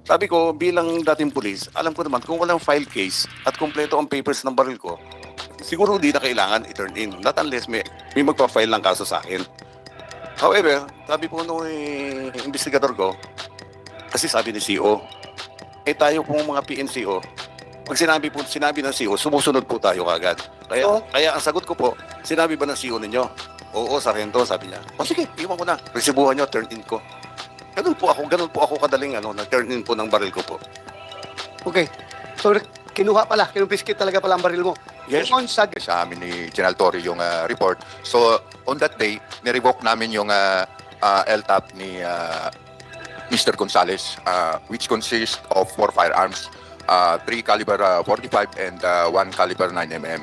Sabi ko, bilang dating pulis, alam ko naman kung walang file case at kumpleto ang papers ng baril ko, siguro di na kailangan i-turn in. Not unless may magpa-file ng kaso sa akin. However, sabi po nung investigador ko, kasi sabi ni CO, tayo pong mga PNCO, pag sinabi ng CO, sumusunod po tayo kagad. Kaya ang sagot ko po, sinabi ba ng CO ninyo? Oo, sargento, sabi niya. O sige, iwan ko na. Resibuhan nyo, turn in ko. Ganun po ako kadaling nag-turn in po ng baril ko po. Okay. So, kinuha pala, kinumpiskit talaga pala ang baril mo. Yes. Doon sa Sa amin ni General Torre yung report. So, on that day, nirevoke namin yung LTAP ni Mr. Gonzales, which consists of 4 firearms, 3 caliber 45 and 1 caliber 9mm.